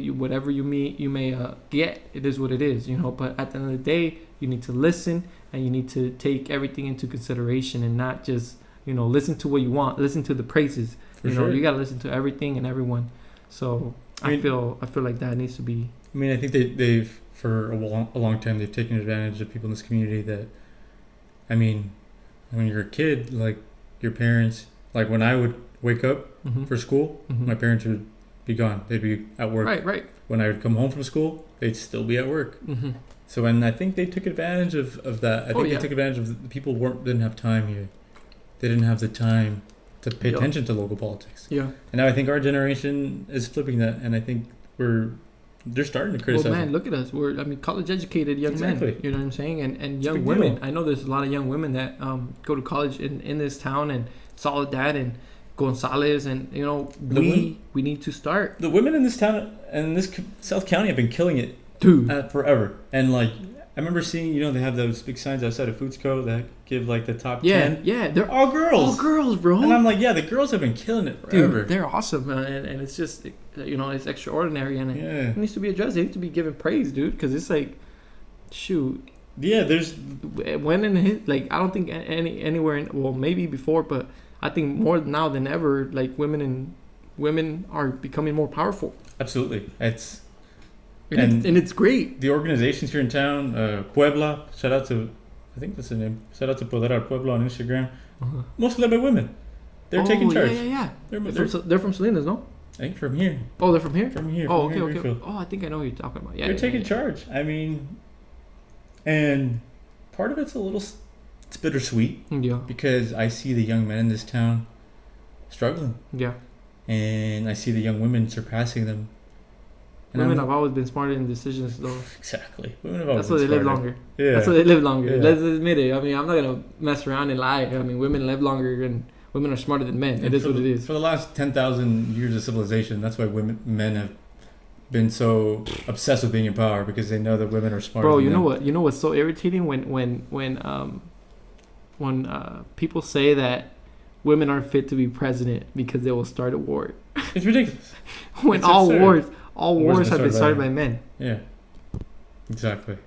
get, it is what it is, But at the end of the day, you need to listen, and you need to take everything into consideration, and not just listen to what you want. Listen to the praises. Sure. You gotta listen to everything and everyone. So I feel like that needs to be. I mean, I think they've for a long time they've taken advantage of people in this community that. I mean, when you're a kid, like your parents, like when I would wake up for school, my parents would be gone. They'd be at work. Right. When I would come home from school, they'd still be at work. So, and I think they took advantage of that. I think they took advantage of the people didn't have time here. They didn't have the time to pay attention to local politics. Yeah. And now I think our generation is flipping that, and I think they're starting to criticize. Well, man, look at us. We're college educated young men. You know what I'm saying? And young women. I know there's a lot of young women that go to college in this town, and Soledad and Gonzales, and we need to start. The women in this town and this South County have been killing it, dude, forever. And like I remember seeing, they have those big signs outside of Foodsco that give like the top 10. Yeah, they're all girls. All girls, bro. And I'm like, yeah, the girls have been killing it forever. Dude, they're awesome, and it's just, it's extraordinary, and it needs to be addressed. They need to be given praise, dude, because it's like, shoot. Yeah, there's... When in his, I don't think anywhere, maybe before, but I think more now than ever, women are becoming more powerful. Absolutely. And it's great. The organizations here in town, Puebla, shout out to, I think that's the name, shout out to Poder Puebla on Instagram, mostly led by women. They're taking charge. Yeah. They're from Salinas, no? I think from here. Oh, they're from here? From here. Oh, okay. Oh, I think I know what you're talking about. Yeah. They're taking charge. I mean, and part of it's it's bittersweet. Yeah. Because I see the young men in this town struggling. Yeah. And I see the young women surpassing them. And women have always been smarter in decisions, though. Exactly. Women have always been smarter. That's why they live longer. Yeah. That's why they live longer. Yeah. Let's admit it. I mean, I'm not going to mess around and lie. I mean, women live longer and women are smarter than men. It is what it is. For the last 10,000 years of civilization, that's why men have been so obsessed with being in power, because they know that women are smarter than men. Bro, you know what's so irritating? When people say that women aren't fit to be president because they will start a war. It's ridiculous. When all wars have been started by men. Yeah, exactly.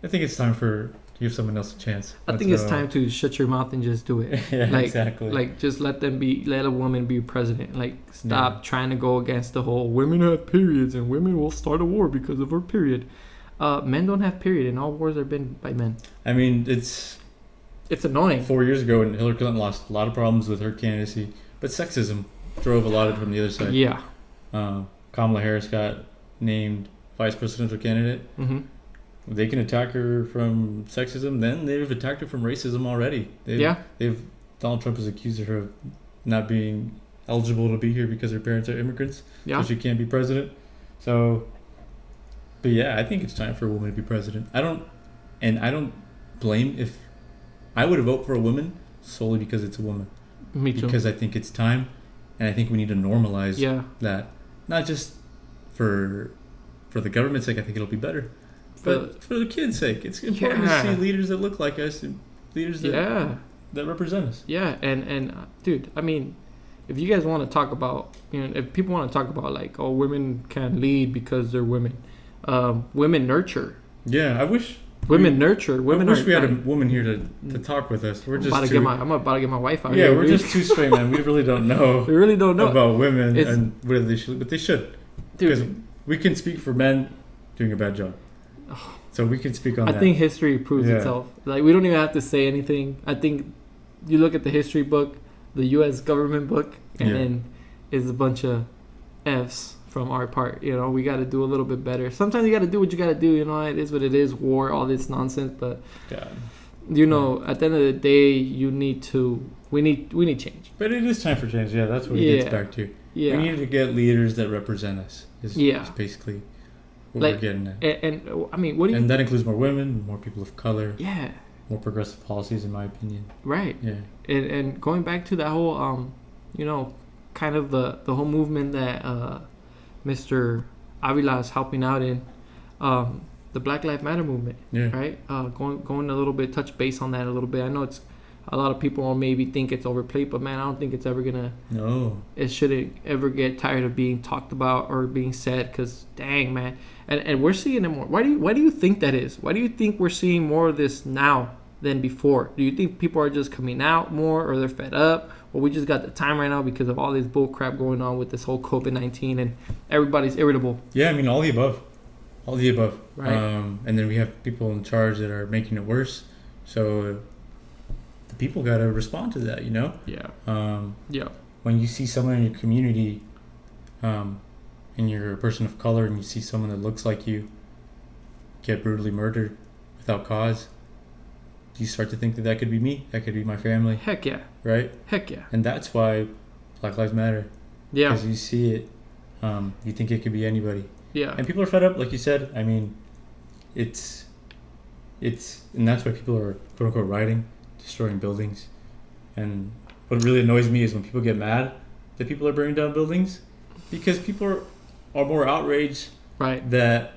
I think it's time to give someone else a chance. I think it's time to shut your mouth and just do it. Yeah, exactly. Just let a woman be president. Stop trying to go against the whole women have periods and women will start a war because of her period. Men don't have period, and all wars have been by men. I mean, it's annoying. 4 years ago, when Hillary Clinton lost a lot of problems with her candidacy, but sexism drove a lot of it from the other side. Yeah. Kamala Harris got named vice presidential candidate. Mm-hmm. They can attack her from sexism. Then they've attacked her from racism already. Donald Trump has accused her of not being eligible to be here because her parents are immigrants. Yeah. So she can't be president. But yeah, I think it's time for a woman to be president. I don't blame if I would vote for a woman solely because it's a woman. Me too. Because I think it's time, and I think we need to normalize that. Not just for the government's sake, I think it'll be better, but for the kids' sake. It's important to see leaders that look like us, and leaders that represent us. Yeah, and dude, I mean, if you guys want to talk about, if people want to talk about women can't lead because they're women, women nurture. Yeah, I wish. Women nurture. Women. I wish we had a woman here to talk with us. We're just I'm about to get my wife out. Yeah, we're just too straight, man. We really don't know. We really don't know about women and whether they should, but they should. Because we can speak for men doing a bad job. So we can speak on that. I think history proves itself. We don't even have to say anything. I think you look at the history book, the U.S. government book, and then it's a bunch of F's from our part. We got to do a little bit better. Sometimes you got to do what you got to do. It is what it is. War, all this nonsense. But God. At the end of the day, we need change. But it is time for change. Yeah, that's what it gets back to. Yeah. We need to get leaders that represent us. Is basically what we're getting at. And I mean, what do you? And that includes more women, more people of color. Yeah. More progressive policies, in my opinion. Right. Yeah. And going back to that whole, kind of the whole movement that Mr. Avila is helping out in, the Black Lives Matter movement. Yeah. Right. Going a little bit, touch base on that a little bit. I know it's. A lot of people maybe think it's overplayed, but man, I don't think it's ever gonna. No. It shouldn't ever get tired of being talked about or being said, because dang, man, and we're seeing it more. Why do you think that is? Why do you think we're seeing more of this now than before? Do you think people are just coming out more, or they're fed up, or we just got the time right now because of all this bull crap going on with this whole COVID-19 and everybody's irritable? Yeah, I mean all the above. Right. And then we have people in charge that are making it worse. So. People got to respond to that, Yeah. When you see someone in your community, and you're a person of color, and you see someone that looks like you get brutally murdered without cause, you start to think that that could be me, that could be my family. Heck yeah. Right? Heck yeah. And that's why Black Lives Matter. Yeah. Because you see it, you think it could be anybody. Yeah. And people are fed up, like you said. I mean, it's, and that's why people are quote unquote rioting, destroying buildings. And what really annoys me is when people get mad that people are burning down buildings, because people are more outraged that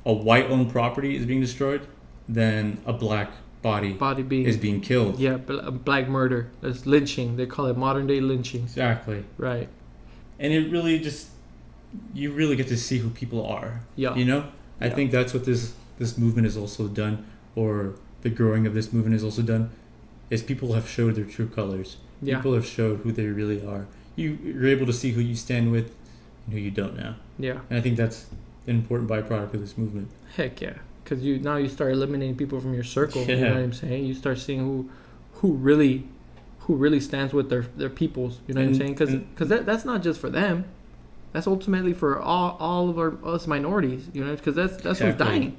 a white-owned property is being destroyed than a black body is being killed. Yeah, black murder. That's lynching. They call it modern-day lynching. Exactly. Right. And it really just, you really get to see who people are. Yeah. You know? I think that's what this movement has also done, or the growing of this movement has also done, is people have showed their true colors. Yeah. People have showed who they really are. You're able to see who you stand with and who you don't now. Yeah. And I think that's an important byproduct of this movement. Heck yeah. Because now you start eliminating people from your circle. Yeah. You know what I'm saying? You start seeing who really stands with their peoples. You know what I'm saying? Because that's not just for them. That's ultimately for all of us minorities. You know, because that's exactly. What's dying.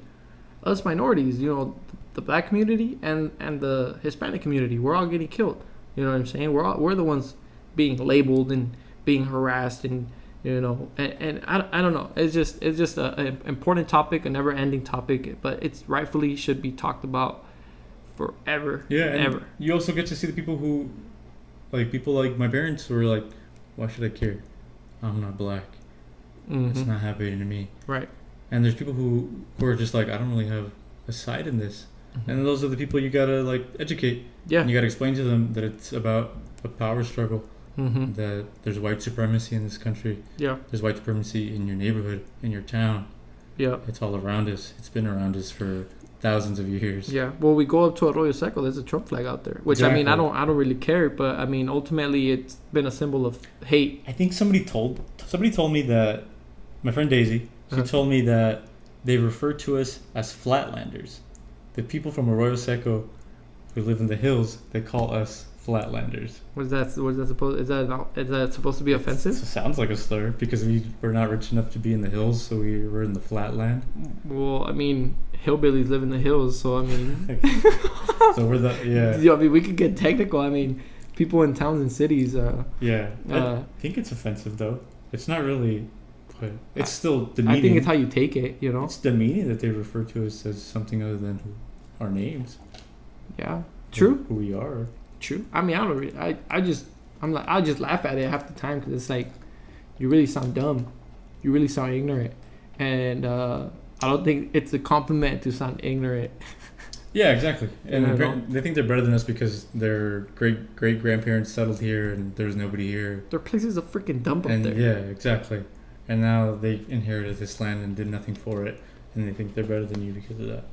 Us minorities. You know, the black community and the Hispanic community. We're all getting killed. You know what I'm saying? We're the ones being labeled and being harassed, and you know, and I don't know. It's just an important topic, a never-ending topic, but it's rightfully should be talked about forever. Yeah, and ever. You also get to see the people who, like people like my parents, who are like, why should I care? I'm not black. Mm-hmm. It's not happening to me. Right. And there's people who are just like, I don't really have a side in this. Mm-hmm. And those are the people you gotta like educate. Yeah. And you gotta explain to them that it's about a power struggle. Mm-hmm. That there's white supremacy in this country. Yeah. There's white supremacy in your neighborhood, in your town. Yeah. It's all around us. It's been around us for thousands of years. Yeah. Well, we go up to Arroyo Seco. There's a Trump flag out there, which exactly. I mean, I don't really care, but I mean, ultimately, it's been a symbol of hate. I think somebody told me that my friend Daisy. She told me that they refer to us as flatlanders. The people from Arroyo Seco who live in the hills, they call us flatlanders. What is that supposed? Is that supposed to be offensive? It sounds like a slur because we're not rich enough to be in the hills, so we're in the flatland. Well, I mean, hillbillies live in the hills, so I mean. So we're yeah. I mean, we could get technical. I mean, people in towns and cities. Yeah. I think it's offensive though. It's not really. But it's still demeaning. I think it's how you take it. You know. It's demeaning that they refer to us as something other than our names. Yeah. True. Who we are. True. I mean, I don't really. I just laugh at it half the time because it's like, you really sound dumb, you really sound ignorant, and I don't think it's a compliment to sound ignorant. Yeah, exactly. And they think they're better than us because their great grandparents settled here and there's nobody here. Their place is a freaking dump up there. Yeah, exactly. And now they inherited this land and did nothing for it, and they think they're better than you because of that.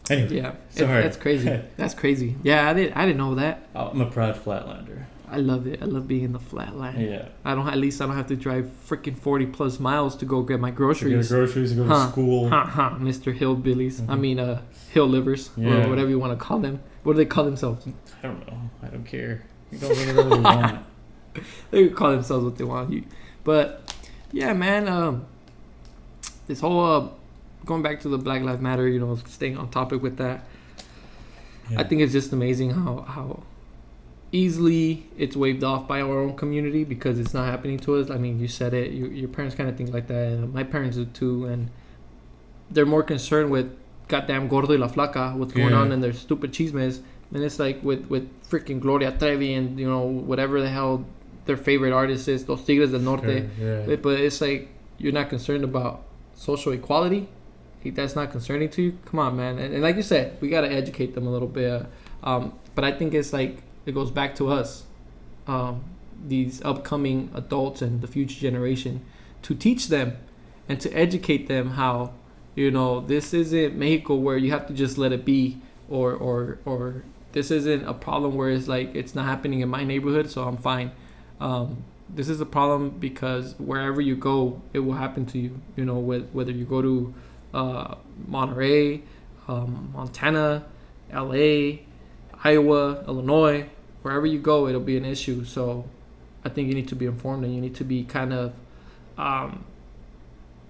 Anyway, yeah, that's crazy. That's crazy. Yeah, I didn't know that. I'm a proud flatlander. I love it. I love being in the flatland. Yeah. At least I don't have to drive freaking 40 plus miles to go get my groceries. To go to school. Mr. Hillbillies. Mm-hmm. I mean, hill livers, or whatever you want to call them. What do they call themselves? I don't know. I don't care. You don't really know what they want. They call themselves what they want. But yeah, man. This whole going back to the Black Lives Matter, you know, staying on topic with that. Yeah. I think it's just amazing how easily it's waved off by our own community because it's not happening to us. I mean, you said it. Your parents kind of think like that. My parents do too, and they're more concerned with goddamn Gordo y la Flaca, what's going on in their stupid chismes, and it's like with freaking Gloria Trevi and you know whatever the hell their favorite artist is, Los Tigres del Norte. Yeah. But it's like you're not concerned about social equality. That's not concerning to you. Come on, man. And like you said, we gotta educate them a little bit. But I think it's like it goes back to us, these upcoming adults and the future generation, to teach them and to educate them how, you know, this isn't Mexico where you have to just let it be, or this isn't a problem where it's like it's not happening in my neighborhood, so I'm fine. This is a problem because wherever you go, it will happen to you. You know, whether you go to Monterey, Montana, LA, Iowa, Illinois, wherever you go, it'll be an issue. So I think you need to be informed and you need to be kind of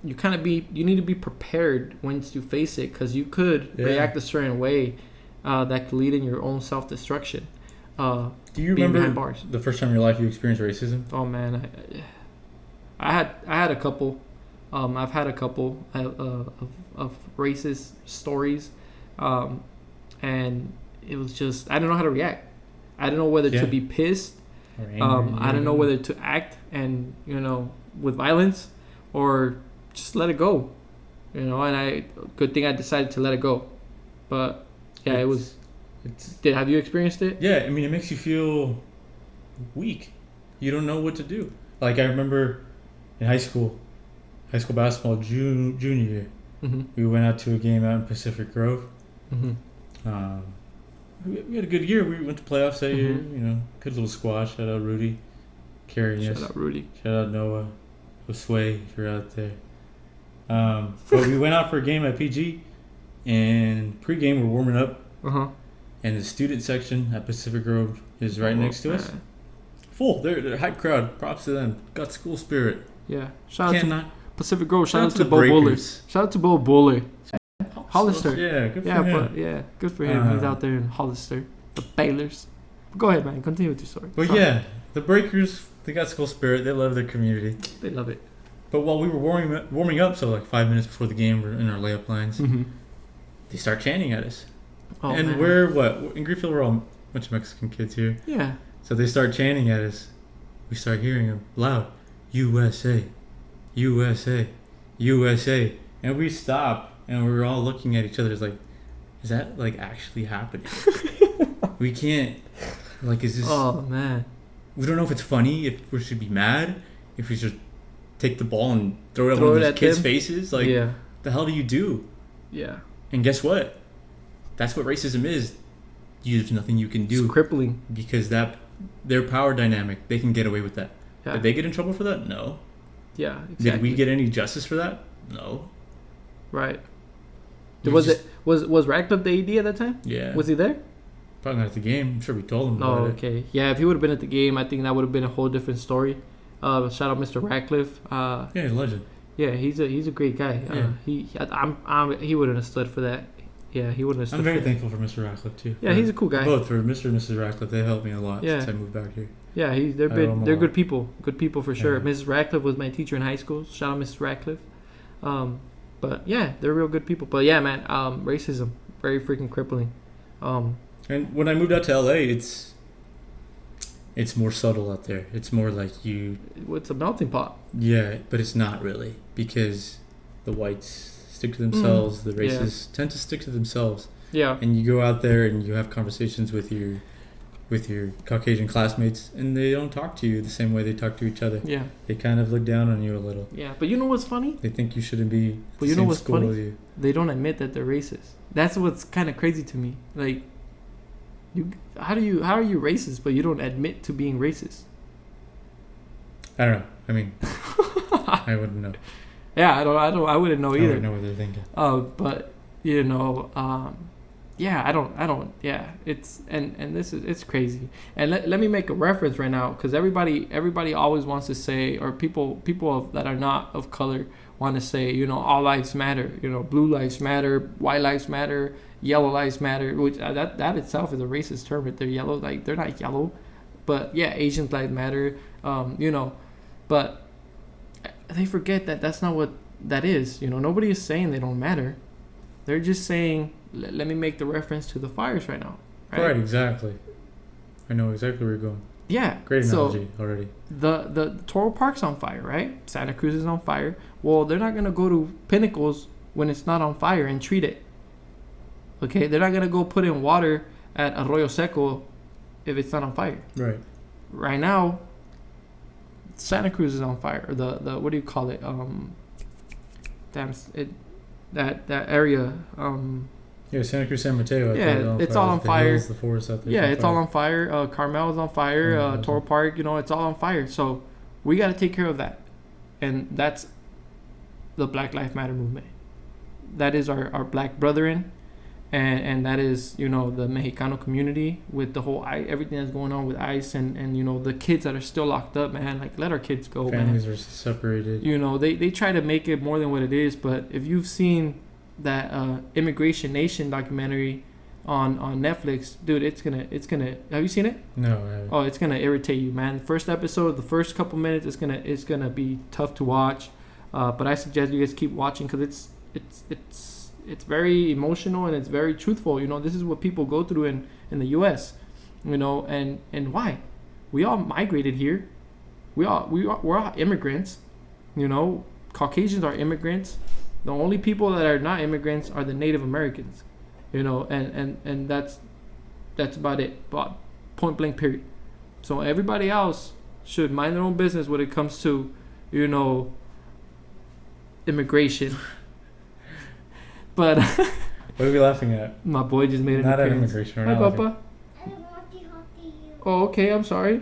you need to be prepared once you face it, because you could react a certain way that could lead in your own self-destruction. Do you remember the first time in your life you experienced racism? Oh man, I had a couple. I've had a couple of racist stories, and it was just, I don't know how to react. I don't know whether to be pissed. I don't know whether to act and with violence, or just let it go. And good thing I decided to let it go. But yeah, have you experienced it? Yeah, I mean, it makes you feel weak. You don't know what to do. Like, I remember in high school basketball, junior year, we went out to a game out in Pacific Grove. We had a good year. We went to playoffs that year. Good little squad. Shout out Rudy, carrying us. Shout out Rudy. Shout out Noah, Josue, if you're out there. But we went out for a game at PG, and pregame we're warming up. And the student section at Pacific Grove is right next to us. Full. They're a hype crowd. Props to them. Got school spirit. Yeah. Shout out to Pacific Grove. Shout out to Bo Buller. Shout out to Bo Buller. Hollister. Yeah, good for him. Good for him. He's out there in Hollister. The Baylors. Go ahead, man. Continue with your story. But yeah, the Breakers, they got school spirit. They love their community. They love it. But while we were warming up, so like 5 minutes before the game, we're in our layup lines, they start chanting at us. Oh, and man. We're in Greenfield, we're all a bunch of Mexican kids here. Yeah. So they start chanting at us. We start hearing them loud. USA. USA. USA. And we stop. And we were all looking at each other. It's like, is that like actually happening? We can't. Like, is this? Oh man. We don't know if it's funny. If we should be mad. If we should take the ball and throw it at one of those kids' faces. Like, the hell do you do? Yeah. And guess what? That's what racism is. There's nothing you can do. It's crippling. Because their power dynamic, they can get away with that. Yeah. Did they get in trouble for that? No. Yeah. Exactly. Did we get any justice for that? No. Right. Was Radcliffe the AD at that time? Yeah. Was he there? Probably not at the game. I'm sure we told him about it. Oh, okay. Yeah, if he would have been at the game, I think that would have been a whole different story. Shout out Mr. Radcliffe. Yeah, he's a legend. Yeah, he's a great guy. He wouldn't have stood for that. Yeah, he wouldn't have stood I'm very thankful for Mr. Radcliffe too. Yeah, he's a cool guy. Both for Mr. and Mrs. Radcliffe, they helped me a lot since I moved back here. Yeah, they're good people. Good people for sure. Mrs. Radcliffe was my teacher in high school. Shout out Mrs. Radcliffe. But yeah, they're real good people. But yeah, man, racism, very freaking crippling. And when I moved out to LA, it's more subtle out there. It's more like it's a melting pot. Yeah, but it's not really, because the whites stick to themselves. The racists tend to stick to themselves. Yeah. And you go out there and you have conversations with your Caucasian classmates, and they don't talk to you the same way they talk to each other. Yeah. They kind of look down on you a little. Yeah, but you know what's funny? They think you shouldn't be. But you know what's funny? They don't admit that they're racist. That's what's kind of crazy to me. Like, how are you racist, but you don't admit to being racist? I don't know. I mean, I wouldn't know. Yeah, I wouldn't know either. I wouldn't know what they're thinking. But yeah, I don't. Yeah, it's it's crazy. And let me make a reference right now, because everybody always wants to say, or people that are not of color want to say, all lives matter. Blue lives matter, white lives matter, yellow lives matter. Which that itself is a racist term. If they're yellow, like, they're not yellow, but yeah, Asian lives matter. But they forget that that's not what that is. Nobody is saying they don't matter. They're just saying, let me make the reference to the fires right now. Right, exactly. I know exactly where you're going. Yeah. Great analogy already. The Toro Park's on fire, right? Santa Cruz is on fire. Well, they're not going to go to Pinnacles when it's not on fire and treat it. Okay? They're not going to go put in water at Arroyo Seco if it's not on fire. Right. Right now, Santa Cruz is on fire. Or the what do you call it? That area. Yeah, Santa Cruz, San Mateo. It's all on fire. Hills, the forest out there. Yeah, it's all on fire. Carmel is on fire. Toro Park, it's all on fire. So we got to take care of that, and that's the Black Lives Matter movement. That is our black brethren, and that is, you know, the Mexicano community with the whole everything that's going on with ICE and you know, the kids that are still locked up, man. Like, let our kids go, Families man. are separated. You know, they try to make it more than what it is, but if you've seen that Immigration Nation documentary on Netflix, dude, it's gonna have you seen it? No, I haven't. Oh, it's gonna irritate you, man. The first episode, the first couple minutes, it's gonna be tough to watch, but I suggest you guys keep watching because it's very emotional and it's very truthful. You know, this is what people go through in the U.S. You know, and why? We all migrated here. We're all immigrants. You know, Caucasians are immigrants. The only people that are not immigrants are the Native Americans. You know, and that's about it. But point blank, period. So everybody else should mind their own business when it comes to, you know, immigration. But what are we laughing at? My boy just made an not appearance. At immigration. Hi, Papa. Oh, okay. I'm sorry.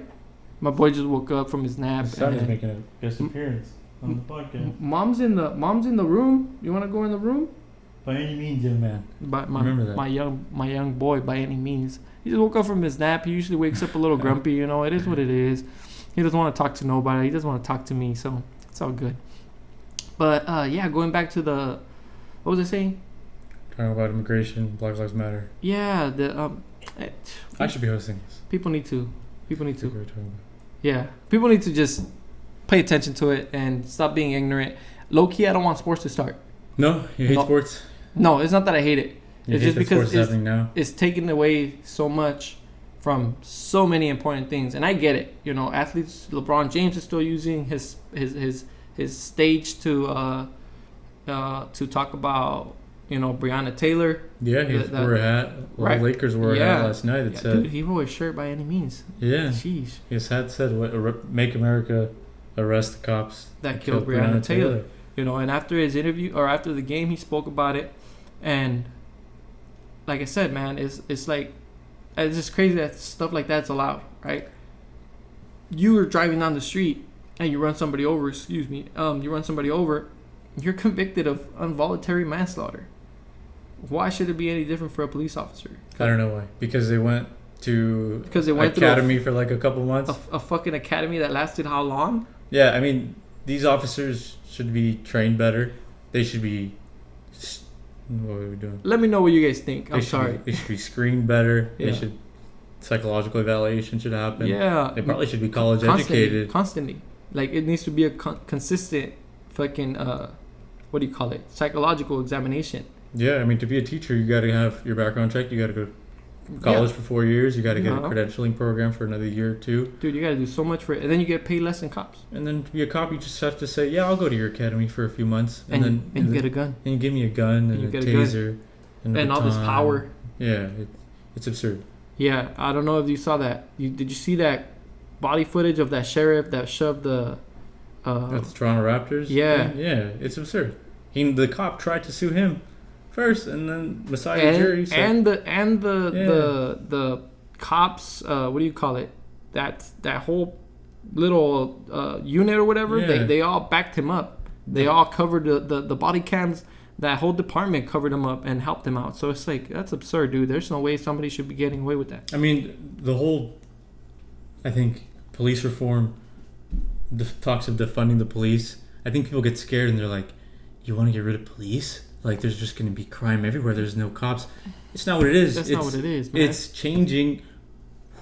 My boy just woke up from his nap. His son is making a guest appearance on the podcast. Mom's in the room. You want to go in the room? By any means, young man. Remember that. My young boy. By any means. He just woke up from his nap. He usually wakes up a little grumpy. You know, it is what it is. He doesn't want to talk to nobody. He doesn't want to talk to me. So it's all good. But yeah, going back to the, what was I saying? Talking about immigration, Black Lives Matter. Yeah, I should be hosting this. People need to. Yeah, people need to just pay attention to it and stop being ignorant. Low key, I don't want sports to start. No, you hate sports? No, it's not that I hate it. It's just because it's taking away so much from so many important things, and I get it. You know, athletes. LeBron James is still using his stage to talk about, you know, Breonna Taylor. Yeah, he wore a hat. Right. The Lakers wore a hat last night. It said, dude, he wore a shirt by any means. Yeah. Sheesh. His hat said, "Make America arrest the cops that killed Breonna Taylor." You know, and after his interview or after the game, he spoke about it, and like I said, man, it's like, it's just crazy that stuff like that's allowed, right? You were driving down the street and you run somebody over. You run somebody over. You're convicted of involuntary manslaughter. Why should it be any different for a police officer? I don't know why. Because they went through academy for like a couple months. A fucking academy that lasted how long? Yeah, I mean, these officers should be trained better. They should be. What are we doing? Let me know what you guys think. I'm sorry. They should be screened better. Yeah. They should. Psychological evaluation should happen. Yeah. They probably should be college educated. Constantly. Like, it needs to be a consistent fucking, what do you call it? Psychological examination. Yeah, I mean, to be a teacher, you got to have your background checked. You got to go to college for 4 years. You got to get a credentialing program for another year or two. Dude, you got to do so much for it. And then you get paid less than cops. And then to be a cop, you just have to say, yeah, I'll go to your academy for a few months. And you get a gun. And you give me a gun and a taser. And all this power. Yeah, it's absurd. Yeah, I don't know if you saw that. Did you see that body footage of that sheriff that shoved the... At the Toronto Raptors? Yeah. Yeah, it's absurd. The cop tried to sue him first, and then Messiah jury said, the cops, what do you call it? That whole little unit or whatever, they all backed him up. They all covered the body cams. That whole department covered him up and helped him out. So it's like, that's absurd, dude. There's no way somebody should be getting away with that. I mean, I think police reform talks of defunding the police. I think people get scared and they're like, you want to get rid of police? Like, there's just going to be crime everywhere. There's no cops. It's not what it is. That's not what it is, man. It's changing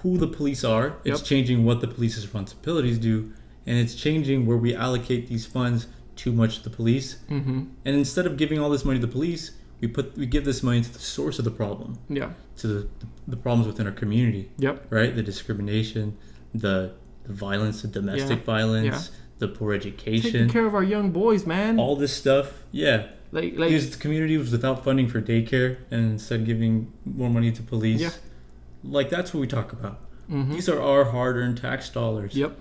who the police are. It's changing what the police's responsibilities do. And it's changing where we allocate these funds too much to the police. Mm-hmm. And instead of giving all this money to the police, we give this money to the source of the problem. Yeah. To the problems within our community. Yep. Right? The discrimination, the violence, the domestic violence, the poor education. Taking care of our young boys, man. All this stuff. Yeah. Like because the community was without funding for daycare and instead giving more money to police. Yeah. Like, that's what we talk about. Mm-hmm. These are our hard-earned tax dollars. Yep.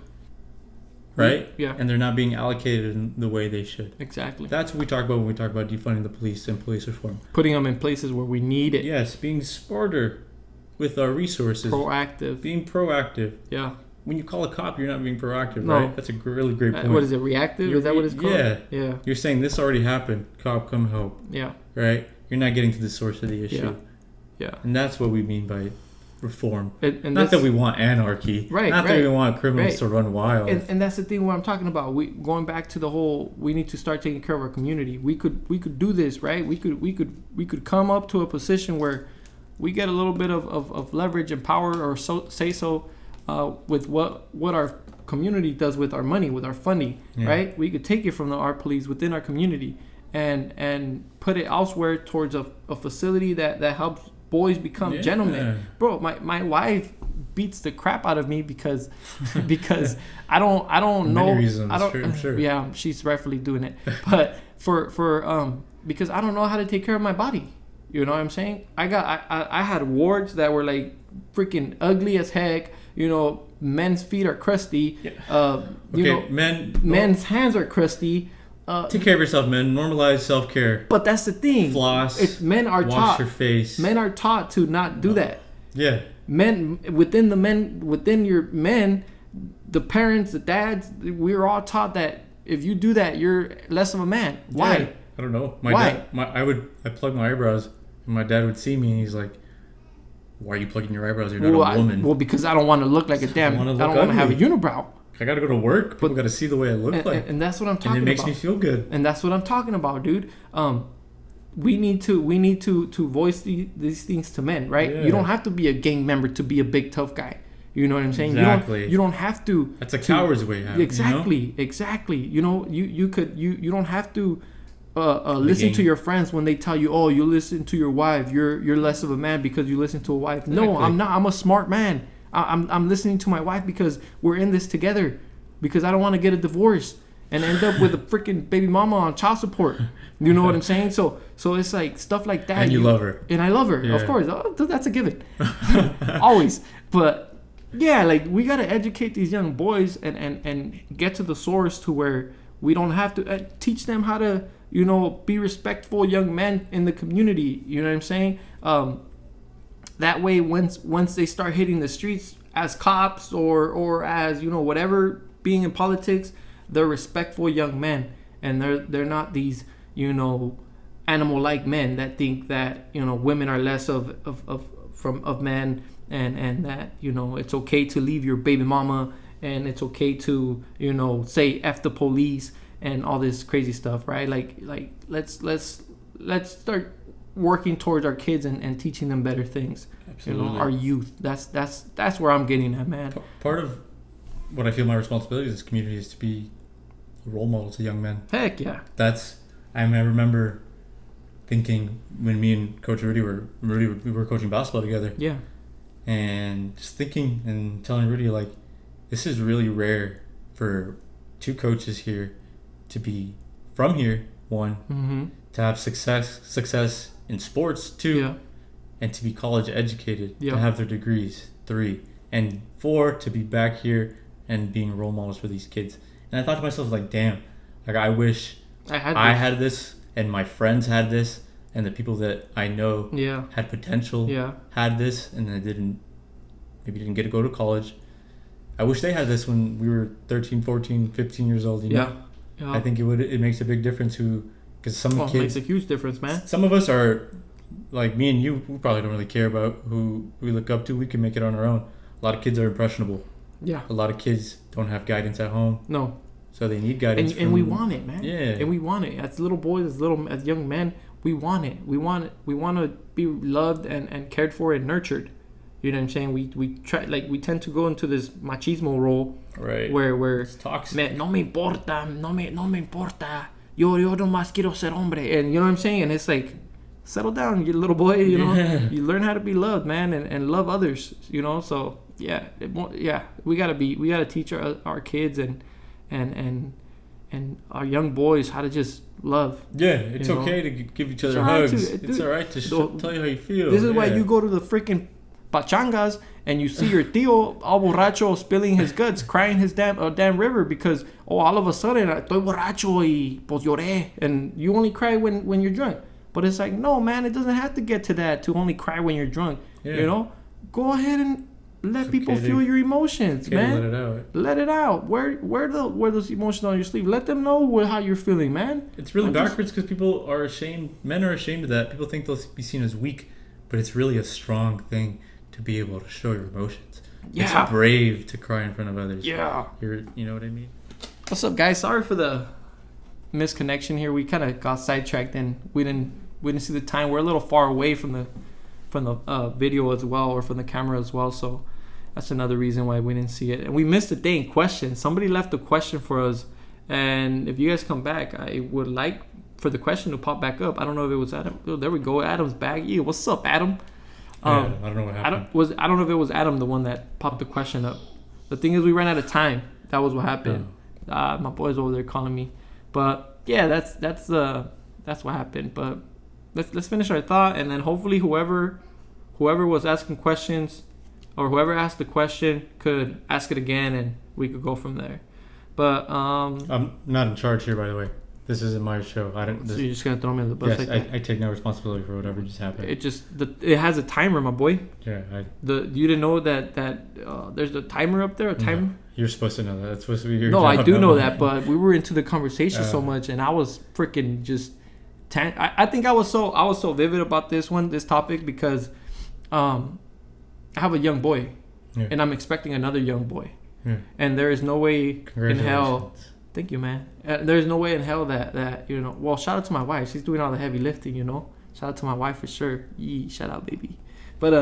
Right? Yeah. And they're not being allocated in the way they should. Exactly. That's what we talk about when we talk about defunding the police and police reform. Putting them in places where we need it. Yes, being smarter with our resources. Proactive. Being proactive. Yeah. When you call a cop, you're not being proactive, No. right? That's a really great point. What is it, reactive? Is that what it's called? Yeah. Yeah. You're saying this already happened. Cop, come help. Yeah. Right? You're not getting to the source of the issue. Yeah. And that's what we mean by reform. And not that we want anarchy. Right. Not that we want criminals to run wild. And that's the thing what I'm talking about. We going back to the whole. We need to start taking care of our community. We could do this, right? We could come up to a position where we get a little bit of leverage and power, or with what our community does with our money, with our funding, right? We could take it from the art police within our community and put it elsewhere towards a facility that helps boys become gentlemen. Bro, my wife beats the crap out of me because I don't know. Many reasons, I don't. I'm sure. Yeah, she's rightfully doing it, but for because I don't know how to take care of my body. You know what I'm saying? I had wards that were like freaking ugly as heck. You know, men's feet are crusty. Men's hands are crusty. Take care of yourself, men. Normalize self-care. But that's the thing. Floss. Men are wash taught. Your face. Men are taught to not do that. Yeah. Within your men, the parents, the dads, we're all taught that if you do that, you're less of a man. Why? Yeah. I don't know. Why? I plug my eyebrows, and my dad would see me, and he's like, "Why are you plugging your eyebrows? You're not a woman." Well, because I don't want to look like a damn. I don't want to have a unibrow. I got to go to work. People got to see the way I look like. And that's what I'm talking about. And it makes me feel good. And that's what I'm talking about, dude. We need to voice these things to men, right? Yeah. You don't have to be a gang member to be a big tough guy. You know what I'm saying? Exactly. You don't have to. That's a coward's way out. Exactly. You know? Exactly. You know, you don't have to listen to your friends when they tell you, oh, you listen to your wife. You're less of a man because you listen to a wife. Exactly. No, I'm not. I'm a smart man. I'm listening to my wife because we're in this together. Because I don't want to get a divorce and end up with a freaking baby mama on child support. You know what I'm saying? So it's like stuff like that. And you love her. And I love her, of course. Oh, that's a given. Always. But yeah, like we gotta educate these young boys and get to the source to where we don't have to teach them how to, be respectful young men in the community. You know what I'm saying? That way, once they start hitting the streets as cops or as whatever, being in politics, they're respectful young men, and they're not these animal-like men that think that women are less of men, and that it's okay to leave your baby mama, and it's okay to say F the police and all this crazy stuff, right? Like let's start working towards our kids and teaching them better things. Absolutely. Our youth. That's where I'm getting at, man. Part of what I feel my responsibility as a community is to be a role model to young men. Heck yeah. I remember thinking when me and Coach Rudy we were coaching basketball together. Yeah. And just thinking and telling Rudy, like, this is really rare for two coaches here to be from here, one, to have success in sports, two, and to be college educated, to have their degrees, 3, and 4, to be back here and being role models for these kids. And I thought to myself, like, damn, like, I wish I had this and my friends had this and the people that I know had potential had this, and they didn't get to go to college. I wish they had this when we were 13, 14, 15 years old, Yeah. I think it makes a big difference because some kids... It makes a huge difference, man. Some of us are, like me and you, we probably don't really care about who we look up to. We can make it on our own. A lot of kids are impressionable. Yeah. A lot of kids don't have guidance at home. No. So they need guidance. And we want it, man. Yeah. And we want it. As little boys, as young men, we want it. We want to be loved and cared for and nurtured. You know what I'm saying? We try, like, we tend to go into this machismo role. Right. Where it's toxic. No me importa. Yo nomás quiero ser hombre. And you know what I'm saying? And it's like, settle down, you little boy. You learn how to be loved, man, and love others. So we gotta teach our kids and our young boys how to just love. Yeah, it's okay to give each other hugs. It's all right to tell you how you feel. This is why you go to the freaking pachangas and you see your tío all borracho spilling his guts, crying his damn river because all of a sudden estoy borracho y pues lloré, and you only cry when you're drunk. But it's like, no, man, it doesn't have to get to that to only cry when you're drunk. Yeah. Go ahead and let people feel your emotions, man. Let it out. Wear those emotions on your sleeve. Let them know how you're feeling, man. It's really backwards because people are ashamed. Men are ashamed of that. People think they'll be seen as weak but it's really a strong thing to be able to show your emotions. Yeah. It's brave to cry in front of others. Yeah. You know what I mean? What's up, guys? Sorry for the misconnection here. We kind of got sidetracked and we didn't see the time. We're a little far away from the video as well, or from the camera as well. So that's another reason why we didn't see it. And we missed a dang question. Somebody left a question for us, and if you guys come back, I would like for the question to pop back up. I don't know if it was Adam. Oh, there we go. Adam's back. Yeah, what's up, Adam? I don't know what happened. I don't know if it was Adam, the one that popped the question up. The thing is, we ran out of time. That was what happened. My boy's over there calling me. But yeah, that's what happened. But let's finish our thought, and then hopefully whoever was asking questions, or whoever asked the question, could ask it again, and we could go from there. But I'm not in charge here, by the way. This isn't my show. So you're just gonna throw me on the bus? Yes, like that? I take no responsibility for whatever just happened. It has a timer, my boy. Yeah. You didn't know that there's a timer up there, a timer. No, you're supposed to know that. That's supposed to be your No, job. I do know that, but we were into the conversation so much, and I was freaking just. I think I was so vivid about this topic because, I have a young boy, and I'm expecting another young boy, and there is no way in hell. Thank you, man. There's no way in hell that Well, shout out to my wife. She's doing all the heavy lifting. Shout out to my wife for sure. Yee, shout out, baby. But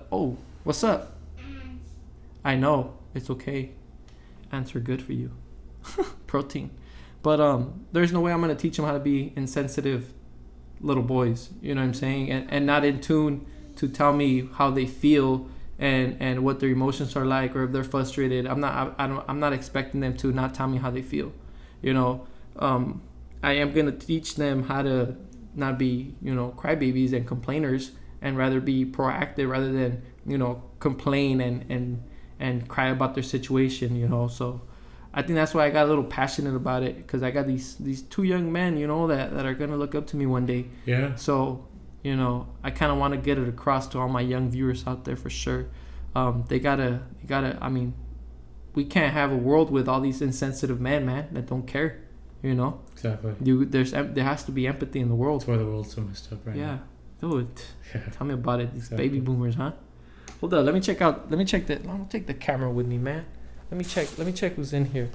oh, what's up? I know it's okay. Ants are good for you. Protein. But there's no way I'm gonna teach them how to be insensitive little boys. You know what I'm saying? And not in tune to tell me how they feel and what their emotions are like, or if they're frustrated. I'm not expecting them to not tell me how they feel. I am gonna teach them how to not be crybabies and complainers, and rather be proactive rather than complain and cry about their situation. So I think that's why I got a little passionate about it, because I got these two young men that are gonna look up to me one day. Yeah. So I kind of want to get it across to all my young viewers out there for sure. They gotta. I mean, we can't have a world with all these insensitive men, that don't care. Exactly. There has to be empathy in the world. That's why the world's so messed up right now. Dude, tell me about it. These baby boomers, huh? Hold on. Let me check that. I'm gonna take the camera with me, man. Let me check who's in here.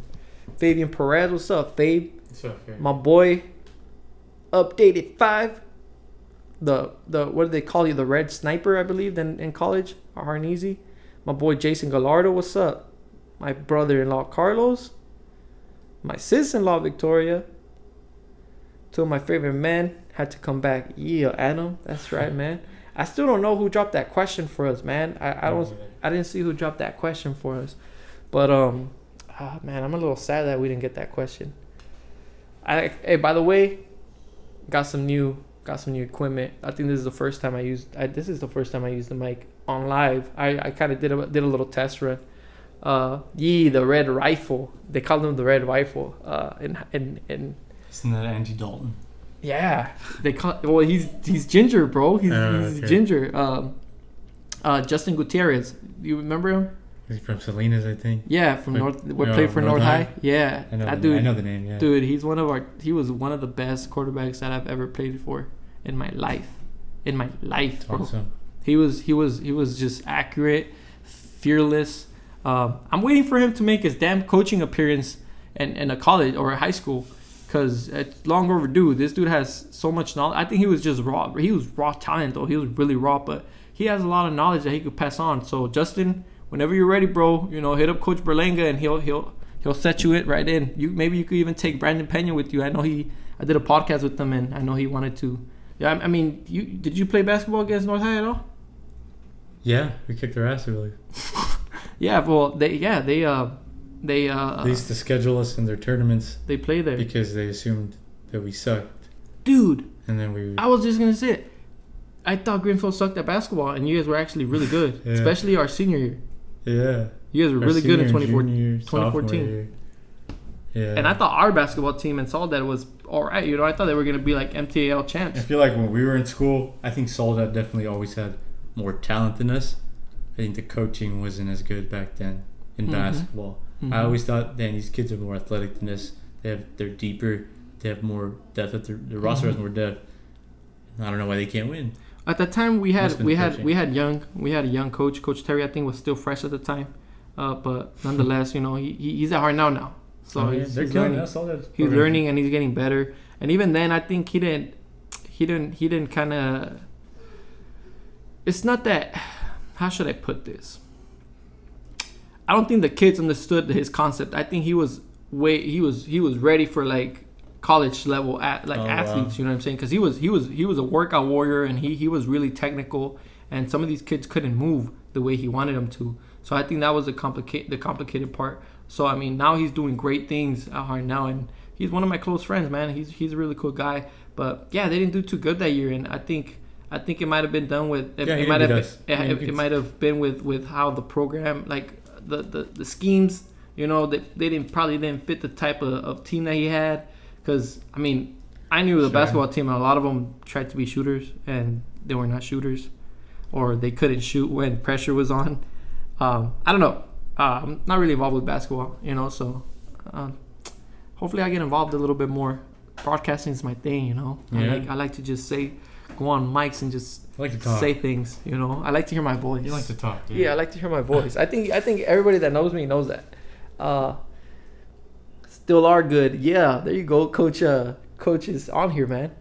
Fabian Perez, what's up, Fabe? What's up, Fabe? My boy, updated 5. The what do they call you? The red sniper, I believe, in college, Harneasy. My boy Jason Gallardo, what's up? My brother-in-law Carlos. My sis-in-law Victoria. 2 of my favorite men had to come back. Yeah, Adam, that's right, man. I still don't know who dropped that question for us, man. I didn't see who dropped that question for us, but man, I'm a little sad that we didn't get that question. Hey, by the way, got some new equipment. I think this is the first time I used the mic on live. I kind of did a little test run. The red rifle. They call him the red rifle. In Isn't that Andy Dalton? Yeah, they call. Well, he's ginger, bro. He's ginger. Justin Gutierrez. You remember him? He's from Salinas, I think. Yeah, from North. We played for North High. Yeah, I know the name. Yeah, dude, he was one of the best quarterbacks that I've ever played for in my life. Bro. Awesome. He was just accurate, fearless. I'm waiting for him to make his damn coaching appearance in a college or a high school, because it's long overdue. This dude has so much knowledge. I think he was just raw. He was raw talent, though. He was really raw, but he has a lot of knowledge that he could pass on. So Justin, whenever you're ready, bro, hit up Coach Berlanga and he'll set you it right in. Maybe you could even take Brandon Pena with you. I did a podcast with him, and I know he wanted to. Yeah, I mean, did you play basketball against North High at all? Yeah, we kicked their ass early. Yeah, well, they used to schedule us in their tournaments. They play there because they assumed that we sucked. Dude. And then I was just gonna say it. I thought Greenfield sucked at basketball, and you guys were actually really good, yeah. Especially our senior year. Yeah. You guys were really good in 2014. Yeah. And I thought our basketball team in Soledad was all right. I thought they were gonna be like MTAL champs. I feel like when we were in school, I think Soledad definitely always had more talent than us. I think the coaching wasn't as good back then in basketball. Mm-hmm. I always thought, these kids are more athletic than us. They're deeper. They have more depth. Their roster has more depth. I don't know why they can't win. At the time, we had a young coach. Coach Terry, I think, was still fresh at the time, but nonetheless, he's at Harnell now, so he's learning. He's learning and he's getting better. And even then, I think he didn't kind of. It's not that. How should I put this? I don't think the kids understood his concept. I think he was ready for like college level athletes. Wow. You know what I'm saying? Because he was a workout warrior, and he was really technical. And some of these kids couldn't move the way he wanted them to. So I think that was the complicated part. So I mean, now he's doing great things at Harnell, and he's one of my close friends, man. He's a really cool guy. But yeah, they didn't do too good that year, and I think it might have been done with. It might have been with how the program, like the schemes, they probably didn't fit the type of team that he had. Because I mean, I knew the basketball team, and a lot of them tried to be shooters, and they were not shooters, or they couldn't shoot when pressure was on. I don't know. I'm not really involved with basketball, so hopefully I get involved a little bit more. Broadcasting is my thing, Yeah. I like to just go on mics and just say things, I like to hear my voice. You like to talk, dude. Yeah, I like to hear my voice. I think everybody that knows me knows that. Still are good. Yeah, there you go. Coach is on here, man.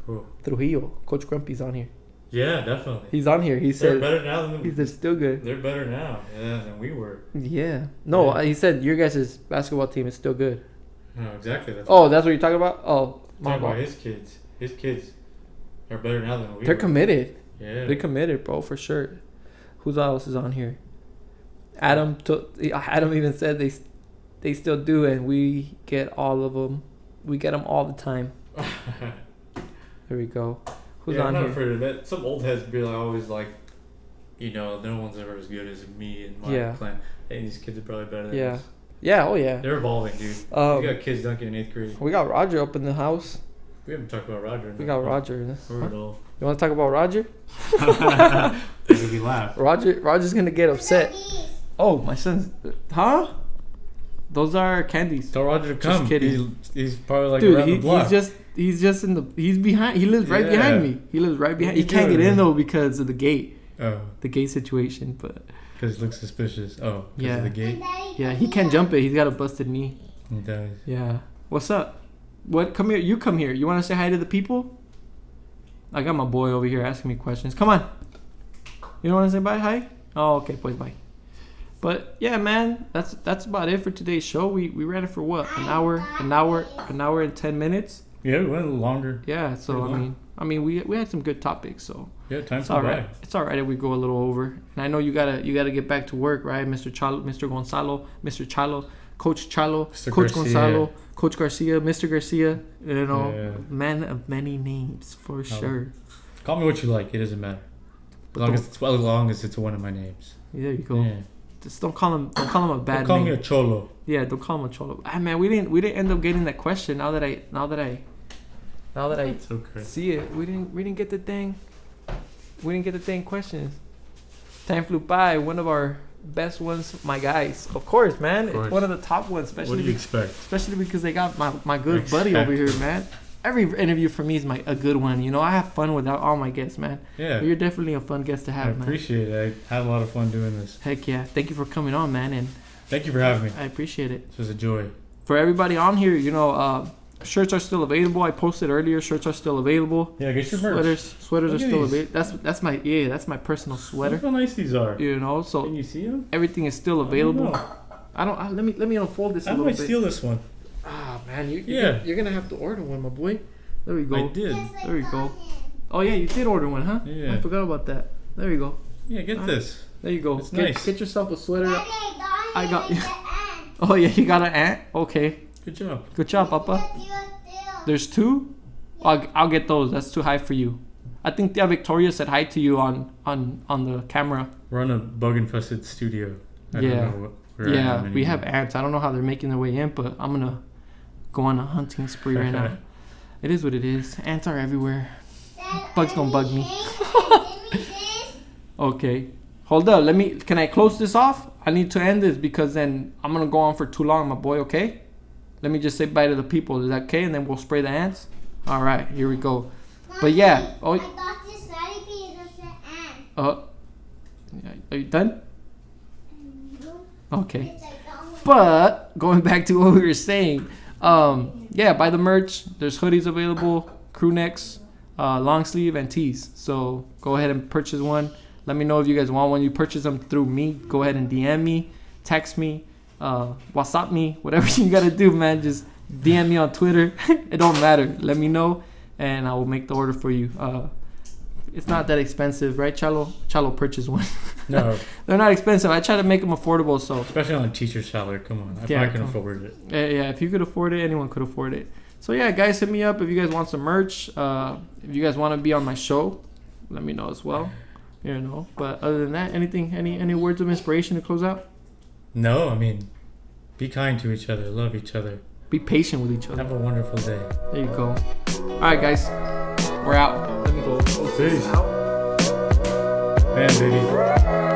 Cool. Trujillo. Coach Grumpy's on here. Yeah, definitely. He's on here. He said they're better now they're still good. They're better now, than we were. Yeah. No, he said your guys' basketball team is still good. No, exactly. That's what you're talking about? Oh, my God. His kids. His kids are better now than we were. They're committed. Yeah. They're committed, bro, for sure. Who else is on here? Adam even said they still do, and we get all of them. We get them all the time. There we go. Who's on here? I'm not afraid of that. Some old heads be always like, no one's ever as good as me and my plan. And these kids are probably better than us. Yeah, oh yeah. They're evolving, dude. We got kids dunking in 8th grade. We got Roger up in the house. We haven't talked about Roger. We got Roger. Huh? You want to talk about Roger? We laugh. Roger's gonna get upset. Oh, my son's. Huh? Those are candies. Tell Roger to come. Just kidding. He's probably around the block. He's just in the. He's behind. He lives right behind me. He lives right behind. He can't get in though because of the gate. Oh. The gate situation, but. Because it looks suspicious. Oh, because of the gate. Yeah, he can't jump it. He's got a busted knee. He does. Yeah. What's up? What? Come here. You come here. You want to say hi to the people? I got my boy over here asking me questions. Come on. You don't want to say bye? Hi? Oh, okay. Boys, bye. But yeah, man, that's about it for today's show. We ran it for what? An hour and 10 minutes. Yeah, we went a little longer. Yeah, so I mean, we had some good topics. So yeah, time's all right. It's all right if we go a little over. And I know you gotta get back to work, right, Mr. Chalo, Mr. Gonzalo, Mr. Chalo, Coach Chalo, Mr. Coach Garcia. Gonzalo, Coach Garcia, Mr. Garcia. Man of many names for sure. Call me what you like. It doesn't matter. As long as it's one of my names. There you go. Yeah. Just don't call him a bad name. Don't call me a cholo. Yeah, don't call him a cholo. Man, we didn't end up getting that question. Now that I see it, we didn't get the thing. We didn't get the dang questions. Time flew by. One of our best ones, my guys. Of course, man. It's one of the top ones. Especially what do you expect? Especially because they got my good buddy over here, man. Every interview for me is a good one. I have fun with all my guests, man. Yeah. You're definitely a fun guest to have, man. I appreciate it. I had a lot of fun doing this. Heck yeah. Thank you for coming on, man. And thank you for having me. I appreciate it. This was a joy. For everybody on here, shirts are still available. I posted earlier. Shirts are still available. Yeah, get your merch. Sweaters are still available. That's my personal sweater. Look how nice these are. So can you see them? Everything is still available. Let me unfold this a little bit. I might steal this one. Ah, man, you're gonna have to order one, my boy. There we go. I did. There we go. Oh yeah, you did order one, huh? Yeah. I forgot about that. There you go. Yeah, get this. There you go. It's nice. Get yourself a sweater. I got you. Oh yeah, you got an ant. Okay. Good job. Good job, Papa. There's two. I'll get those. That's too high for you. I think Victoria said hi to you on the camera. We're on a bug-infested studio. I don't know we have ants. I don't know how they're making their way in, but I'm gonna go on a hunting spree right now. It is what it is. Ants are everywhere. Bugs don't bug me. Okay. Hold up. Can I close this off? I need to end this because then I'm going to go on for too long, my boy, okay? Let me just say bye to the people. Is that okay? And then we'll spray the ants. All right. Here we go. But yeah. Oh. I thought this fatty pea is an ant. Are you done? No. Okay. But going back to what we were saying, yeah, buy the merch. There's hoodies available, crew necks, long sleeve, and tees. So go ahead and purchase one. Let me know if you guys want one. You purchase them through me. Go ahead and DM me, text me, WhatsApp me, whatever you gotta do, man. Just DM me on Twitter. It don't matter. Let me know, and I will make the order for you. It's not that expensive, right, Chalo? Chalo purchased one. No. They're not expensive. I try to make them affordable, so. Especially on a teacher's salary. Come on. I can afford it. Yeah, if you could afford it, anyone could afford it. So, yeah, guys, hit me up if you guys want some merch. If you guys want to be on my show, let me know as well. You know. But other than that, anything, any words of inspiration to close out? No, I mean, be kind to each other. Love each other. Be patient with each other. Have a wonderful day. There you go. All right, guys. We're out. Let me go. Peace. Out. Bam, baby.